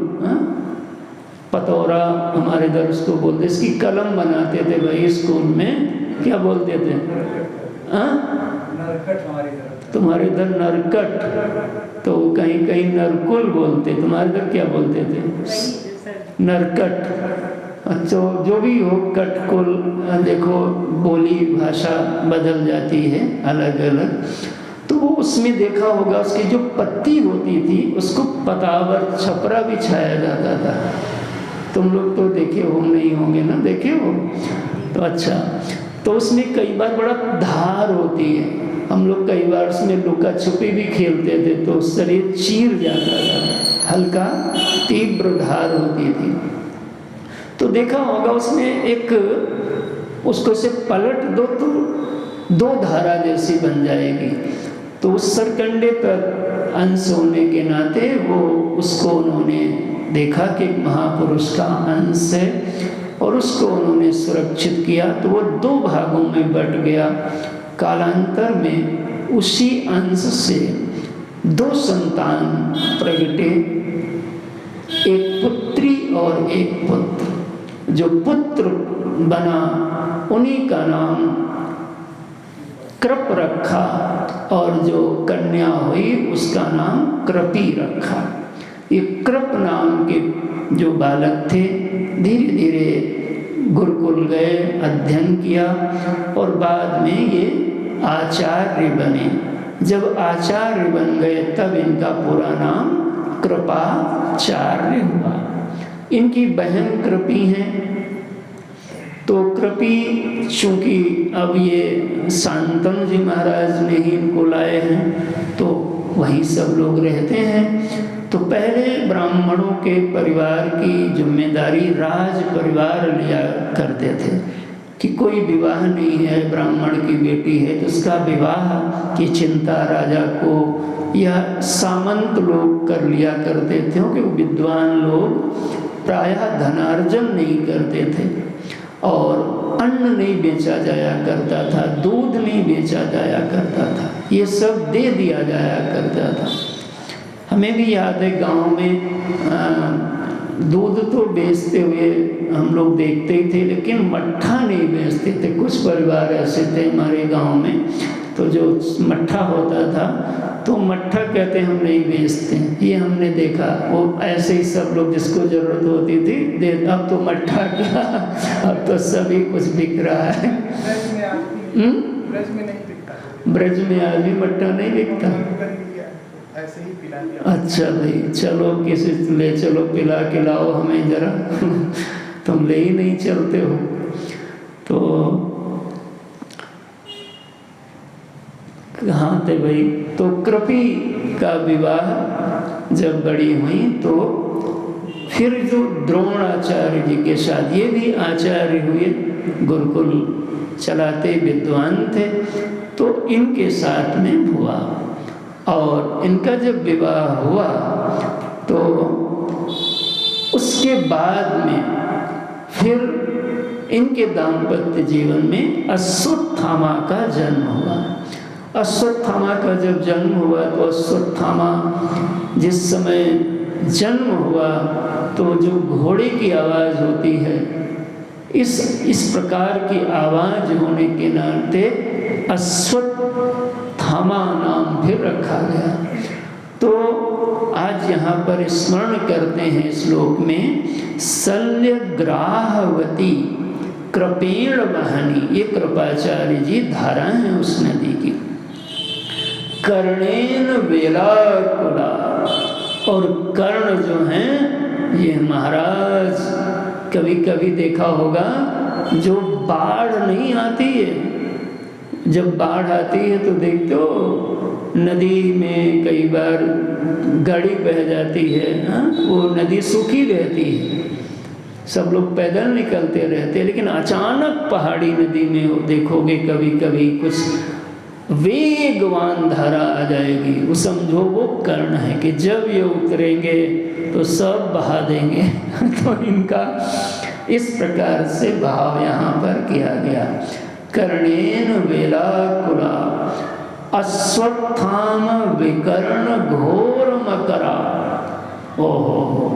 पतौरा हमारे इधर उसको बोलते, इसकी कलम बनाते थे भाई स्कूल में, क्या बोलते थे, नरकट हमारी तरफ, तुम्हारे इधर नरकट, तो कहीं कहीं नरकुल बोलते, तुम्हारे इधर क्या बोलते थे, नरकट। तो जो भी हो, कटकुल, देखो बोली भाषा बदल जाती है अलग अलग। तो वो उसमें देखा होगा, उसकी जो पत्ती होती थी उसको पतावर छपरा बिछाया जाता था। तुम लोग तो देखे हो नहीं होंगे ना, देखे हो तो अच्छा। तो उसमें कई बार बड़ा धार होती है, हम लोग कई बार उसमें लुका छुपी भी खेलते थे तो शरीर चीर जाता था, हल्का तीव्र धार होती थी। तो देखा होगा उसमें एक, उसको से पलट दो तो दो धारा जैसी बन जाएगी। तो उस सरकंडे पर अंश होने के नाते वो उसको उन्होंने देखा कि महापुरुष का अंश है और उसको उन्होंने सुरक्षित किया। तो वो दो भागों में बट गया। कालांतर में उसी अंश से दो संतान प्रगटे, एक पुत्री और एक पुत्र। जो पुत्र बना उन्हीं का नाम कृप रखा और जो कन्या हुई उसका नाम कृपी रखा। ये कृप नाम के जो बालक थे धीरे धीरे गुरुकुल गए, अध्ययन किया और बाद में ये आचार्य बने। जब आचार्य बन गए तब इनका पूरा नाम कृपाचार्य हुआ। इनकी बहन कृपी हैं। तो कृपी चूँकि अब ये शांतनु जी महाराज ने ही इनको लाए हैं तो वहीं सब लोग रहते हैं। तो पहले ब्राह्मणों के परिवार की जिम्मेदारी राज परिवार लिया करते थे कि कोई विवाह नहीं है, ब्राह्मण की बेटी है तो उसका विवाह की चिंता राजा को या सामंत लोग कर लिया करते थे, क्योंकि विद्वान लोग प्रायः धनार्जन नहीं करते थे और अन्न नहीं बेचा जाया करता था, दूध नहीं बेचा जाया करता था, ये सब दे दिया जाया करता था। हमें भी याद है गांव में दूध तो बेचते हुए हम लोग देखते ही थे, लेकिन मट्ठा नहीं बेचते थे। कुछ परिवार ऐसे थे हमारे गांव में, तो जो मट्ठा होता था तो मट्ठा कहते हम नहीं बेचते, ये हमने देखा। वो ऐसे ही सब लोग जिसको ज़रूरत होती थी दे, अब तो मट्ठा क्या, अब तो सभी कुछ बिक रहा है। ब्रज में आज भी मट्ठा नहीं बिकता। ऐसे ही पिला दिया। अच्छा भाई, चलो किसी ले चलो, पिला के लाओ हमें जरा तुम ले ही नहीं चलते हो। तो कहाँ थे भाई? तो कृपी का विवाह जब बड़ी हुई तो फिर जो द्रोणाचार्य जी के साथ ये भी आचार्य हुए, गुरुकुल चलाते विद्वान थे, तो इनके साथ में हुआ। और इनका जब विवाह हुआ तो उसके बाद में फिर इनके दाम्पत्य जीवन में अश्वत्थामा का जन्म हुआ। अश्वत्थामा का जब जन्म हुआ तो अश्वत्थामा जिस समय जन्म हुआ तो जो घोड़े की आवाज़ होती है, इस प्रकार की आवाज़ होने के नाते अश्वत्थामा नाम भी रखा गया। तो आज यहाँ पर स्मरण करते हैं श्लोक में शल्यग्राहवती कृपेण वहनी, ये कृपाचार्य जी धारा है उस नदी की। कर्णेन वेलाकुला, और कर्ण जो हैं ये महाराज, कभी कभी देखा होगा जो बाढ़ नहीं आती है, जब बाढ़ आती है तो देखते हो नदी में कई बार गाड़ी बह जाती है, वो नदी सूखी रहती है, सब लोग पैदल निकलते रहते हैं, लेकिन अचानक पहाड़ी नदी में देखोगे कभी कभी कुछ वेगवान धारा आ जाएगी। वो समझो वो कर्ण है कि जब ये उतरेंगे तो सब बहा देंगे। तो इस प्रकार से भाव यहाँ पर किया गया। कर्णेन वेलाकुला अश्वत्थाम विकर्ण घोर मकरा। ओहो।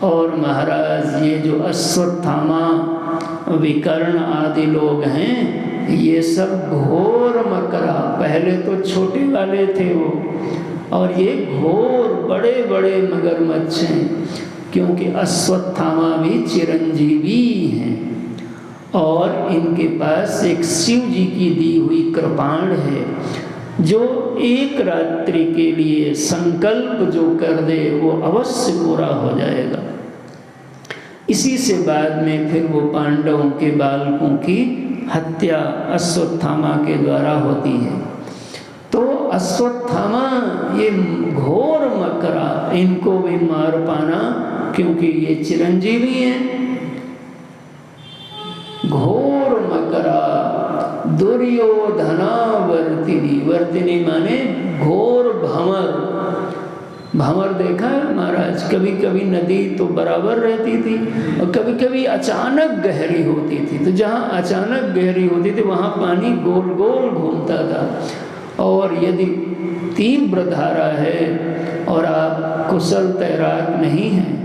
और महाराज ये जो अश्वत्थामा विकर्ण आदि लोग हैं, ये सब घोर मकरा, पहले तो छोटे वाले थे वो, और ये घोर बड़े बड़े मगरमच्छ हैं, क्योंकि अश्वत्थामा भी चिरंजीवी हैं और इनके पास एक शिव जी की दी हुई कृपाण है, जो एक रात्रि के लिए संकल्प जो कर दे वो अवश्य पूरा हो जाएगा। इसी से बाद में फिर वो पांडवों के बालकों की हत्या अश्वत्थामा के द्वारा होती है। तो अश्वत्थामा ये घोर मकरा, इनको भी मार पाना, क्योंकि ये चिरंजीवी हैं। घोर मकरा दुर्योधना वर्तिनी, वर्तिनी माने घोर भंवर। भंवर देखा है महाराज, कभी कभी नदी तो बराबर रहती थी और कभी कभी अचानक गहरी होती थी, तो जहाँ अचानक गहरी होती थी वहाँ पानी गोल गोल घूमता था, और यदि तीव्र धारा है और आप कुशल तैराक नहीं हैं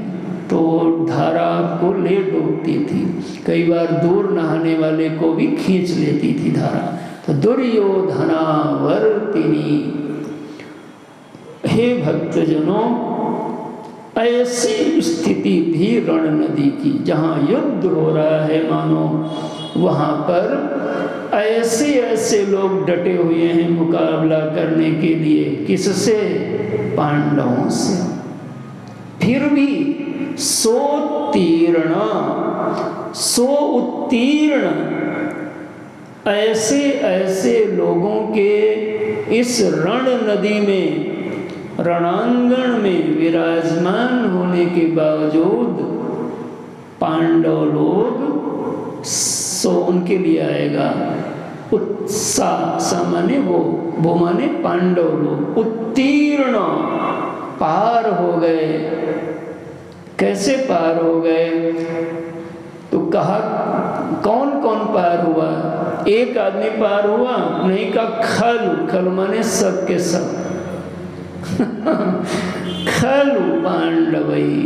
तो धारा आपको ले डूबती थी, कई बार दूर नहाने वाले को भी खींच लेती थी धारा। तो दुर्योधना वर्तिनी, हे भक्तजनों, ऐसी स्थिति थी रण नदी की, जहाँ युद्ध हो रहा है मानो, वहाँ पर ऐसे ऐसे लोग डटे हुए हैं मुकाबला करने के लिए, किससे? पांडवों से। फिर भी सोत्तीर्ण, सो उत्तीर्ण, ऐसे ऐसे लोगों के इस रण नदी में, रणांगण में विराजमान होने के बावजूद पांडव लोग, सो उनके लिए आएगा उत्साह, सामान्य वो माने पांडव लोग उत्तीर्ण, पार हो गए। कैसे पार हो गए? तो कहा कौन कौन पार हुआ? एक आदमी पार हुआ नहीं, का खल, खल माने सब के सब खलु पांडवई,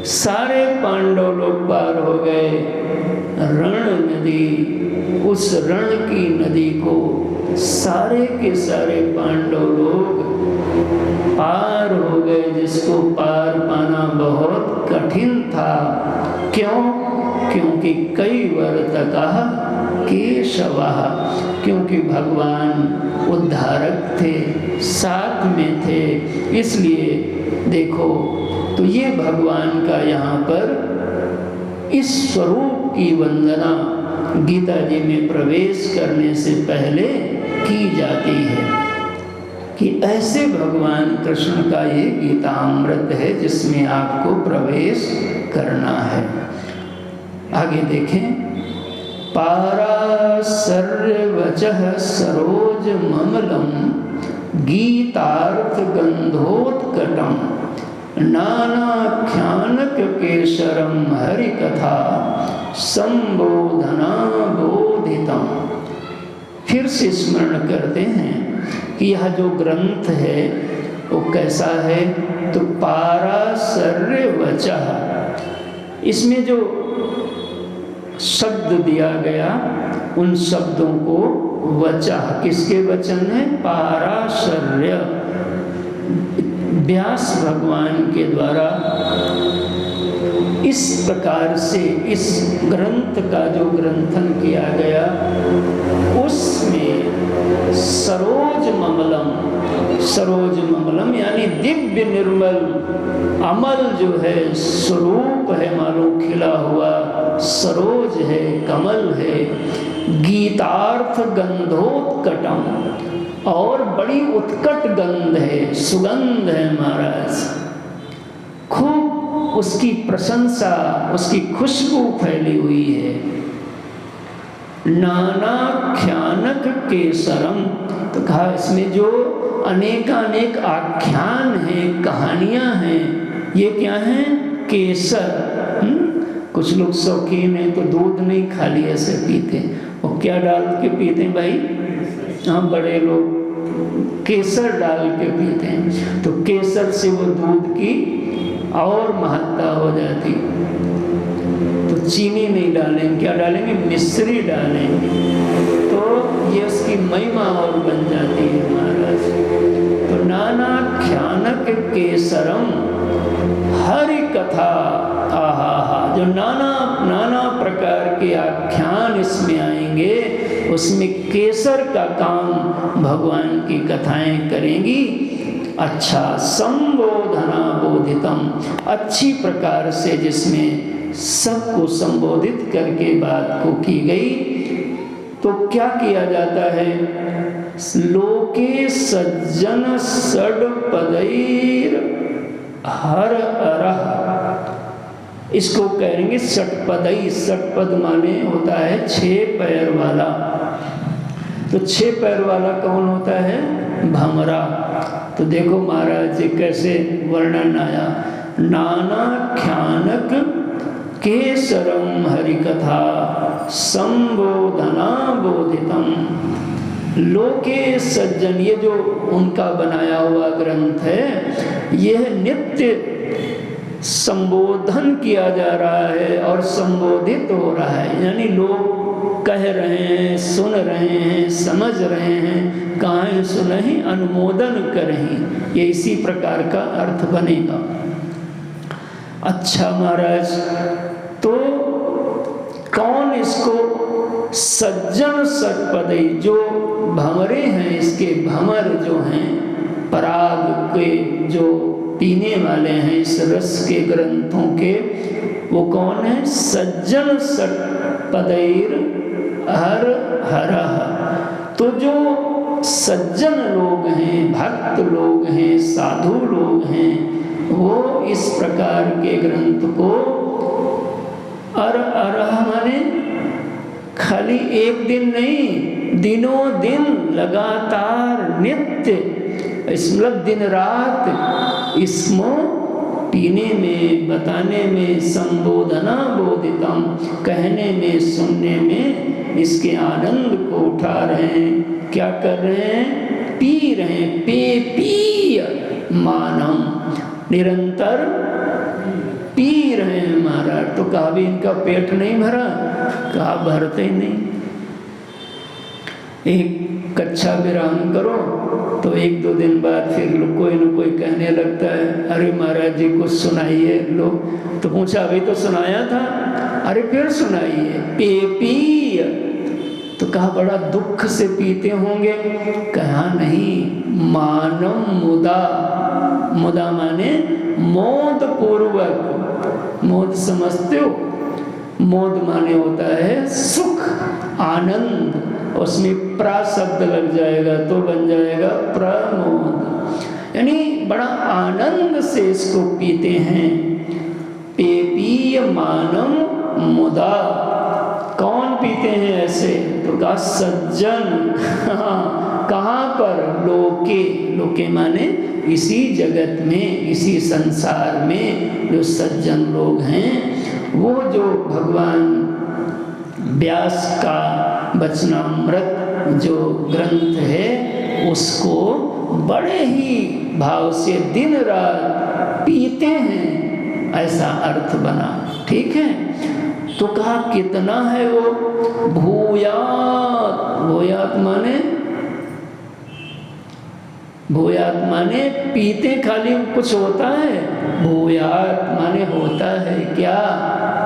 सारे पांडव लोग पार हो गए रण नदी। उस रण की नदी को सारे के सारे पांडव लोग पार हो गए, जिसको पार पाना बहुत कठिन था। क्यों? क्योंकि कई वर्तकः केशवः, क्योंकि भगवान उद्धारक थे, साथ में थे, इसलिए देखो। तो ये भगवान का यहाँ पर इस स्वरूप की वंदना गीता जी में प्रवेश करने से पहले की जाती है कि ऐसे भगवान कृष्ण का ये गीतामृत है जिसमें आपको प्रवेश करना है। आगे देखें, पाराशर्यवचः सरोज ममलम गीतार्थ गंधोत्कटम नानाख्यानक केशरम हरिकथा संबोधना बोधितम। फिर से स्मरण करते हैं कि यह जो ग्रंथ है वो कैसा है? तो पाराशर्यवचः, इसमें जो शब्द दिया गया उन शब्दों को वचः, किसके वचन है? पाराशर्य, व्यास भगवान के द्वारा इस प्रकार से इस ग्रंथ का जो ग्रंथन किया गया, उसमें सरोज ममलम, सरोज ममलम यानी दिव्य निर्मल अमल जो है, स्वरूप है मालूम खिला हुआ, सरोज है, कमल है, गीतार्थ गंधोत्कटम, और बड़ी उत्कट गंध है, सुगंध है महाराज, खूब उसकी प्रशंसा, उसकी खुशबू फैली हुई है। नानाख्यानक केसरम, तो कहा इसमें जो अनेकानेक आख्यान हैं, कहानियां हैं, ये क्या हैं? केसर, कुछ लोग शौकीन हैं तो दूध नहीं खाली ऐसे पीते, और क्या डाल के पीते हैं भाई? हाँ, बड़े लोग केसर डाल के पीते हैं, तो केसर से वो दूध की और महत्ता हो जाती। तो चीनी नहीं डालेंगे, क्या डालेंगे? मिश्री डालेंगे, तो ये उसकी महिमा और बन जाती है महाराज। तो नानाख्यानक केसरम हरि कथा, आहा, जो नाना प्रकार के आख्यान इसमें आएंगे, उसमें केसर का काम भगवान की कथाएं करेंगी। अच्छा, संबोधना बोधितम, अच्छी प्रकार से जिसमें सबको संबोधित करके बात को की गई। तो क्या किया जाता है? लोके सज्जन षड्पदैर हर अरह, इसको कहेंगे षटपदई। षटपद माने होता है 6 पैर वाला। तो 6 पैर वाला कौन होता है? भमरा। तो देखो महाराज जी कैसे वर्णन आया, नानाख्यानक केसरम हरिकथा संबोधना बोधितम। लोके सज्जन, ये जो उनका बनाया हुआ ग्रंथ है, यह नित्य संबोधन किया जा रहा है और संबोधित हो रहा है, यानी लोग कह रहे हैं, सुन रहे हैं, समझ रहे हैं, कहाँ सुनहि अनुमोदन करें, ये इसी प्रकार का अर्थ बनेगा। अच्छा महाराज, तो कौन इसको सज्जन षटपदी, जो भंवरे हैं, इसके भंवर जो हैं, पराग के जो पीने वाले हैं इस रस के ग्रंथों के, वो कौन है? सज्जन षटपदैर हर हरः। तो जो सज्जन लोग हैं, भक्त लोग हैं, साधु लोग हैं, वो इस प्रकार के ग्रंथ को अरह माने खाली एक दिन नहीं, दिनों दिन लगातार नित्य, मतलब दिन रात इसको पीने में, बताने में, संबोधना बोधितम, कहने में, सुनने में इसके आनंद को उठा रहे हैं। क्या कर रहे हैं? पी रहे हैं। पीय मानम, निरंतर पी रहे हैं महाराज। तो कहा भी इनका पेट नहीं भरा, कहा भरते नहीं। एक कच्छा विराम करो तो 1-2 दिन बाद फिर कोई न कोई कहने लगता है, अरे महाराज जी कुछ सुनाइए। लो, तो पूछा अभी तो सुनाया था, अरे फिर सुनाइए। पी, तो कहा बड़ा दुख से पीते होंगे, कहा नहीं, मानम मुदा, मुदा माने मोद पूर्वक। मोद समझते हो? मोद माने होता है सुख, आनंद, उसमें प्रा शब्द लग जाएगा तो बन जाएगा प्रमोद, यानी बड़ा आनंद से इसको पीते हैं। पेपीय मानम मुदा, कौन पीते हैं ऐसे? तो कहा सज्जन। कहाँ पर? लोके, लोके माने इसी जगत में, इसी संसार में जो सज्जन लोग हैं, वो जो भगवान व्यास का वचनामृत जो ग्रंथ है, उसको बड़े ही भाव से दिन रात पीते हैं, ऐसा अर्थ बना। ठीक है, तो कहा कितना है वो? भूयात, भूयात माने, भूयात माने पीते खाली कुछ होता है, भूयात माने होता है क्या?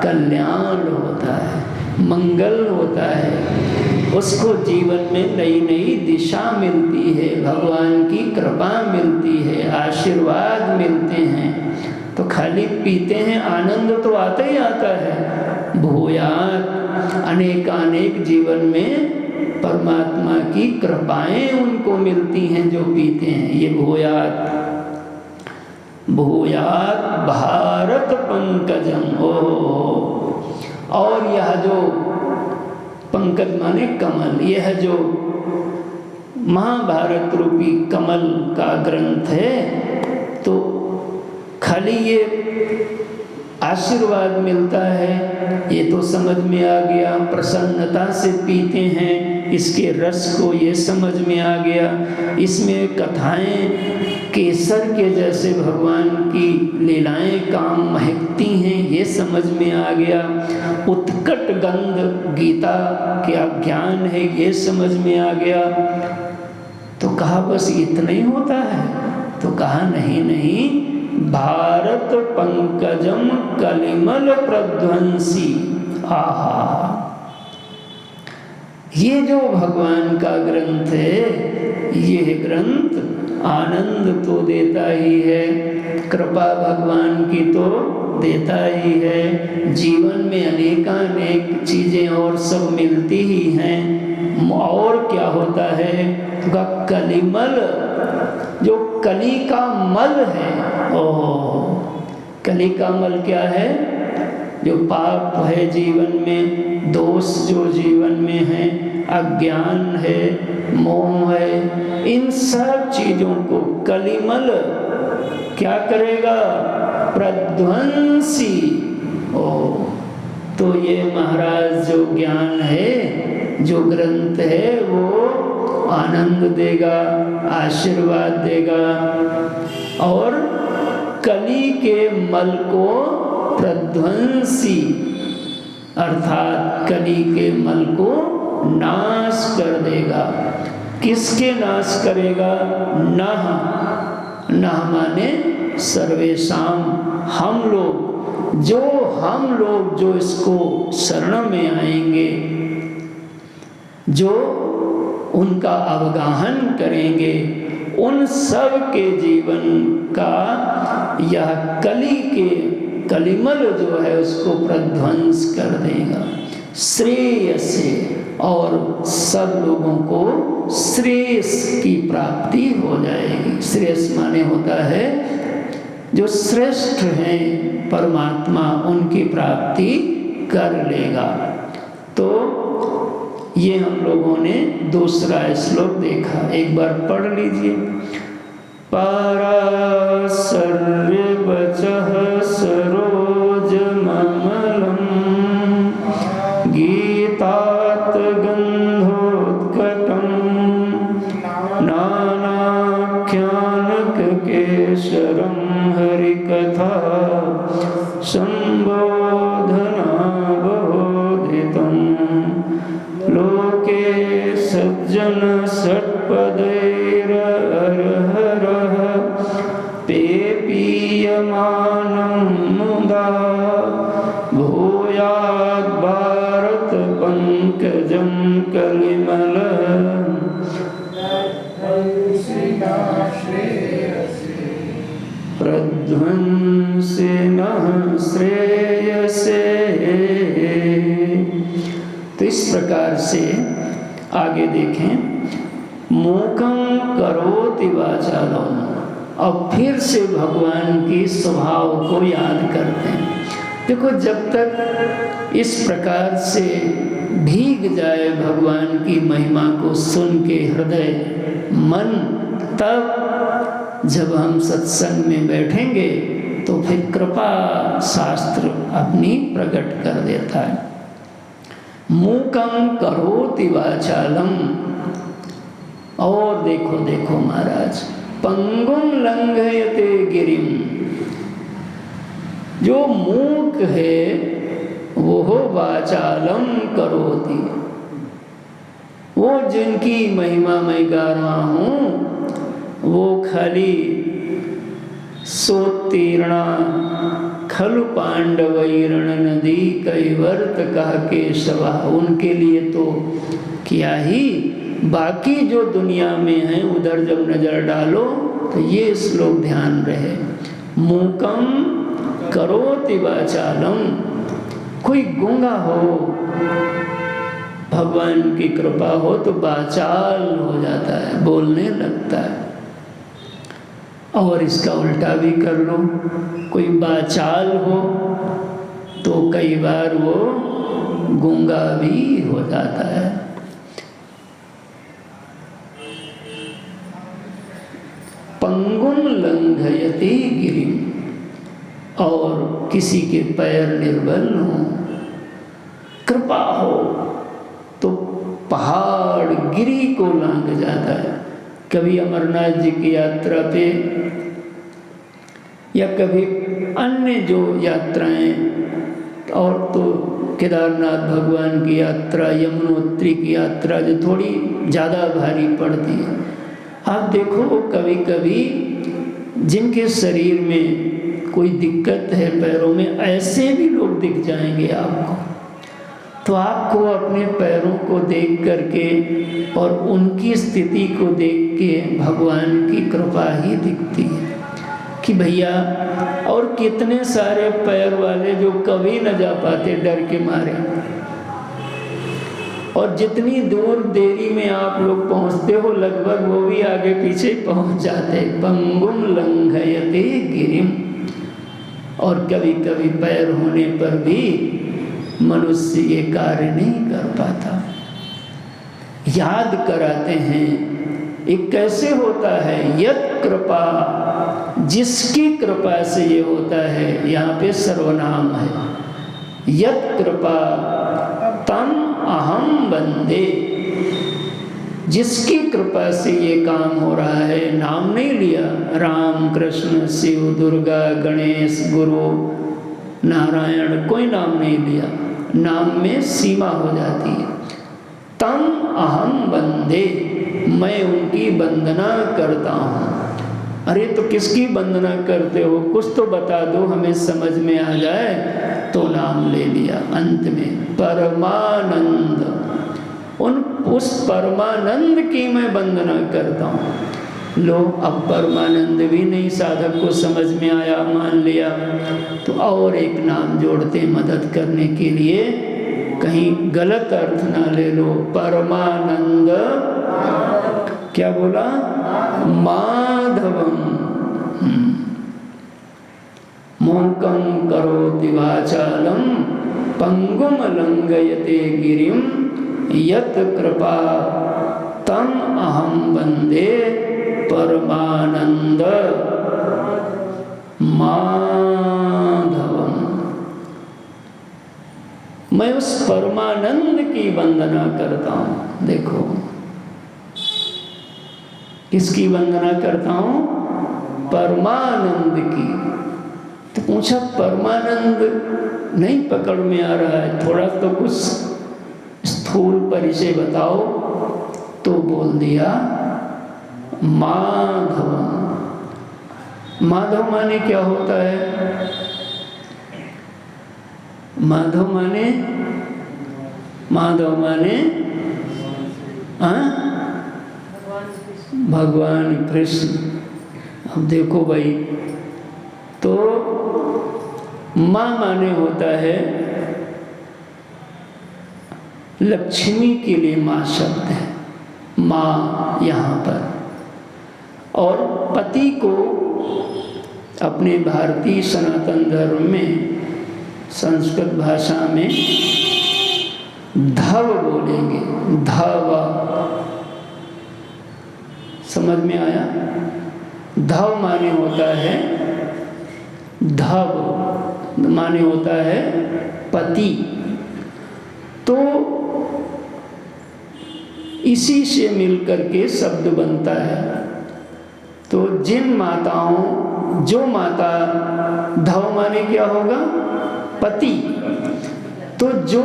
कल्याण होता है, मंगल होता है, उसको जीवन में नई नई दिशा मिलती है, भगवान की कृपा मिलती है, आशीर्वाद मिलते हैं। तो खाली पीते हैं, आनंद तो आता ही आता है। भूयात, अनेकानेक जीवन में परमात्मा की कृपाएं उनको मिलती हैं जो पीते हैं। ये भूयात, भूयात भारत पंकजम। और यह जो पंकज माने कमल, यह जो महाभारत रूपी कमल का ग्रंथ है, तो खाली ये आशीर्वाद मिलता है, ये तो समझ में आ गया। प्रसन्नता से पीते हैं, इसके रस को ये समझ में आ गया। इसमें कथाएं केसर के जैसे भगवान की लीलाएं काम महकती हैं, ये समझ में आ गया। उत्कट गंध गीता क्या ज्ञान है, ये समझ में आ गया। तो कहा बस इतना ही होता है? तो कहा नहीं नहीं, भारत पंकजम कलिमल प्रध्वंसी। आहा, ये जो भगवान का ग्रंथ है, ये ग्रंथ आनंद तो देता ही है, कृपा भगवान की तो देता ही है। जीवन में अनेकानेक चीजें और सब मिलती ही हैं। और क्या होता है? तो कलिमल, जो कली का मल है, कली का मल क्या है? जो पाप है जीवन में, दोष जो जीवन में है, अज्ञान है, मोह है, इन सब चीजों को कलिमल क्या करेगा? प्रध्वंसी। तो ये महाराज जो ज्ञान है, जो ग्रंथ है, वो आनंद देगा, आशीर्वाद देगा और कली के मल को प्रध्वंसी अर्थात कली के मल को नाश कर देगा। किसके नाश करेगा? नह, नह माने सर्वेशाम, हम लोग जो इसको शरण में आएंगे, जो उनका अवगाहन करेंगे, उन सब के जीवन का यह कली के कलिमल जो है उसको प्रध्वंस कर देगा। श्रेय से, और सब लोगों को श्रेयस की प्राप्ति हो जाएगी। श्रेयस माने होता है जो श्रेष्ठ हैं परमात्मा, उनकी प्राप्ति कर लेगा। तो ये हम लोगों ने दूसरा श्लोक देखा, एक बार पढ़ लीजिए। पाराशर्य वचः सरोज ममलम गीतात गंधोत्कटम नानाख्यानक केशरम हरिकथा संबोधना बोधितम लोके सज्जन षट्पदैरहरः पेपीयमानं मुदा भूयाद् भारत पंकजं कलिमलम् प्रध्वंसिनः श्रेयसे। तो इस प्रकार से आगे देखें, मूकं करोति वाचालम। अब फिर से भगवान की स्वभाव को याद करते हैं। देखो, जब तक इस प्रकार से भीग जाए भगवान की महिमा को सुन के हृदय मन, तब जब हम सत्संग में बैठेंगे तो फिर कृपा शास्त्र अपनी प्रकट कर देता है। मूकं करोति वाचालम। और देखो देखो महाराज, पंगुम लंघयते गिरिम। जो मूक है वो वाचालम करोति, वो जिनकी महिमा मैं गा रहा हूँ, वो खाली सोत्तीर्णा खलु पांडवैरण नदी कैवर्त कह केशवा, उनके लिए तो क्या ही, बाकी जो दुनिया में है उधर जब नजर डालो तो ये श्लोक ध्यान रहे। मूकम करोति वाचालम। कोई गूंगा हो, भगवान की कृपा हो तो वाचाल हो जाता है, बोलने लगता है। और इसका उल्टा भी कर लो, कोई वाचाल हो तो कई बार वो गूंगा भी हो जाता है। पंगुम लंघयति गिरिम। और किसी के पैर निर्बल हों, कृपा हो तो पहाड़ गिरी को लांघ जाता है। कभी अमरनाथ जी की यात्रा पे या कभी अन्य जो यात्राएं, और तो केदारनाथ भगवान की यात्रा, यमुनोत्री की यात्रा जो थोड़ी ज़्यादा भारी पड़ती है। आप देखो कभी कभी जिनके शरीर में कोई दिक्कत है पैरों में, ऐसे भी लोग दिख जाएंगे आपको, तो आपको अपने पैरों को देख करके और उनकी स्थिति को देख के भगवान की कृपा ही दिखती है कि भैया, और कितने सारे पैर वाले जो कभी न जा पाते डर के मारे, और जितनी दूर देरी में आप लोग पहुंचते हो लगभग वो भी आगे पीछे पहुंच जाते। पंगुम लंघयते गिरिम। और कभी कभी पैर होने पर भी मनुष्य ये कार्य नहीं कर पाता। याद कराते हैं ये कैसे होता है, यत् कृपा, जिसकी कृपा से ये होता है। यहाँ पे सर्वनाम है, यत् कृपा तम अहम वंदे, जिसकी कृपा से ये काम हो रहा है। नाम नहीं लिया, राम कृष्ण शिव दुर्गा गणेश गुरु नारायण, कोई नाम नहीं लिया, नाम में सीमा हो जाती है। तम अहम वंदे, मैं उनकी वंदना करता हूँ। अरे तो किसकी वंदना करते हो, कुछ तो बता दो हमें समझ में आ जाए। तो नाम ले लिया अंत में, परमानंद, उस परमानंद की मैं वंदना करता हूँ। लो अब परमानंद भी नहीं साधक को समझ में आया, मान लिया, तो और एक नाम जोड़ते मदद करने के लिए, कहीं गलत अर्थ ना ले लो। परमानंद क्या बोला, माधवम। मूकं करोति वाचालं पंगुम लंघयते गिरिम, यत् कृपा तम अहम वंदे परमानंद माधवम। मैं उस परमानंद की वंदना करता हूँ। देखो किसकी वंदना करता हूँ, परमानंद की। तो पूछा परमानंद नहीं पकड़ में आ रहा है, थोड़ा तो कुछ स्थूल परिचय बताओ। तो बोल दिया माधव। माधव माने क्या होता है, माधव माने, माधव माने भगवान कृष्ण। अब देखो भाई, तो माँ माने होता है लक्ष्मी के लिए माँ शब्द है, माँ यहाँ पर। और पति को अपने भारतीय सनातन धर्म में संस्कृत भाषा में धव बोलेंगे, धवा। समझ में आया, धव माने होता है, धव माने होता है पति। तो इसी से मिलकर के शब्द बनता है। तो जिन माताओं, जो माता, धव माने क्या होगा, पति। तो जो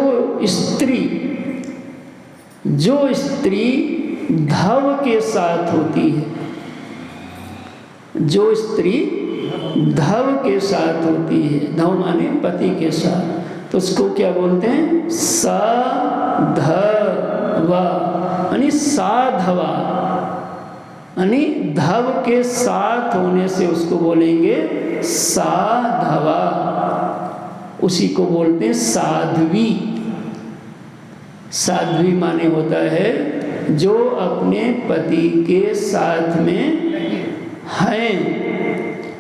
स्त्री धव के साथ होती है, जो स्त्री धव के साथ होती है, धव माने पति के साथ, तो उसको क्या बोलते हैं, साधवा, यानी साधवा, यानी धव के साथ होने से उसको बोलेंगे साधवा। उसी को बोलते हैं साध्वी। साध्वी माने होता है जो अपने पति के साथ में हैं,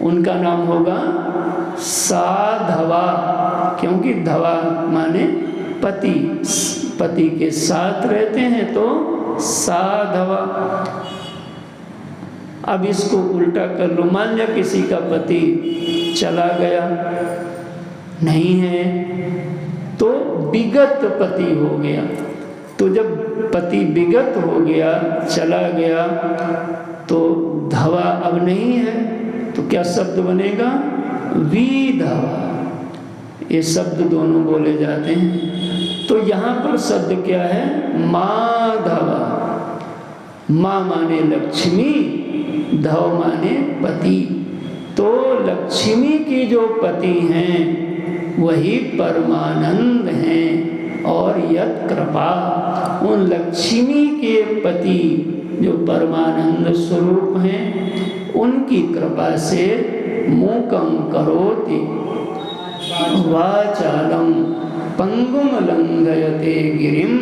उनका नाम होगा साधवा। क्योंकि धवा माने पति, पति के साथ रहते हैं तो साधवा। अब इसको उल्टा कर लो, मान लिया किसी का पति चला गया, नहीं है, तो विगत पति हो गया। तो जब पति विगत हो गया, चला गया, तो धवा अब नहीं है, तो क्या शब्द बनेगा? विधवा। ये शब्द दोनों बोले जाते हैं। तो यहाँ पर शब्द क्या है? माधवा। माँ माने लक्ष्मी, धव माने पति। तो लक्ष्मी की जो पति हैं वही परमानंद हैं, और यत कृपा, उन लक्ष्मी के पति जो परमानंद स्वरूप हैं उनकी कृपा से मूकं करोति वाचालं पंगुम लंघयते गिरिम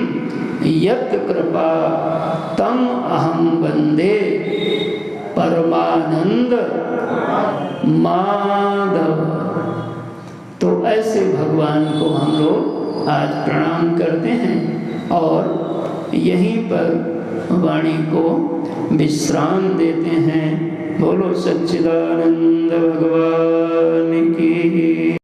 यत् कृपा तम अहम वंदे परमानंद माधव। तो ऐसे भगवान को हम लोग आज प्रणाम करते हैं और यहीं पर वाणी को विश्राम देते हैं। बोलो सच्चिदानंद भगवान की।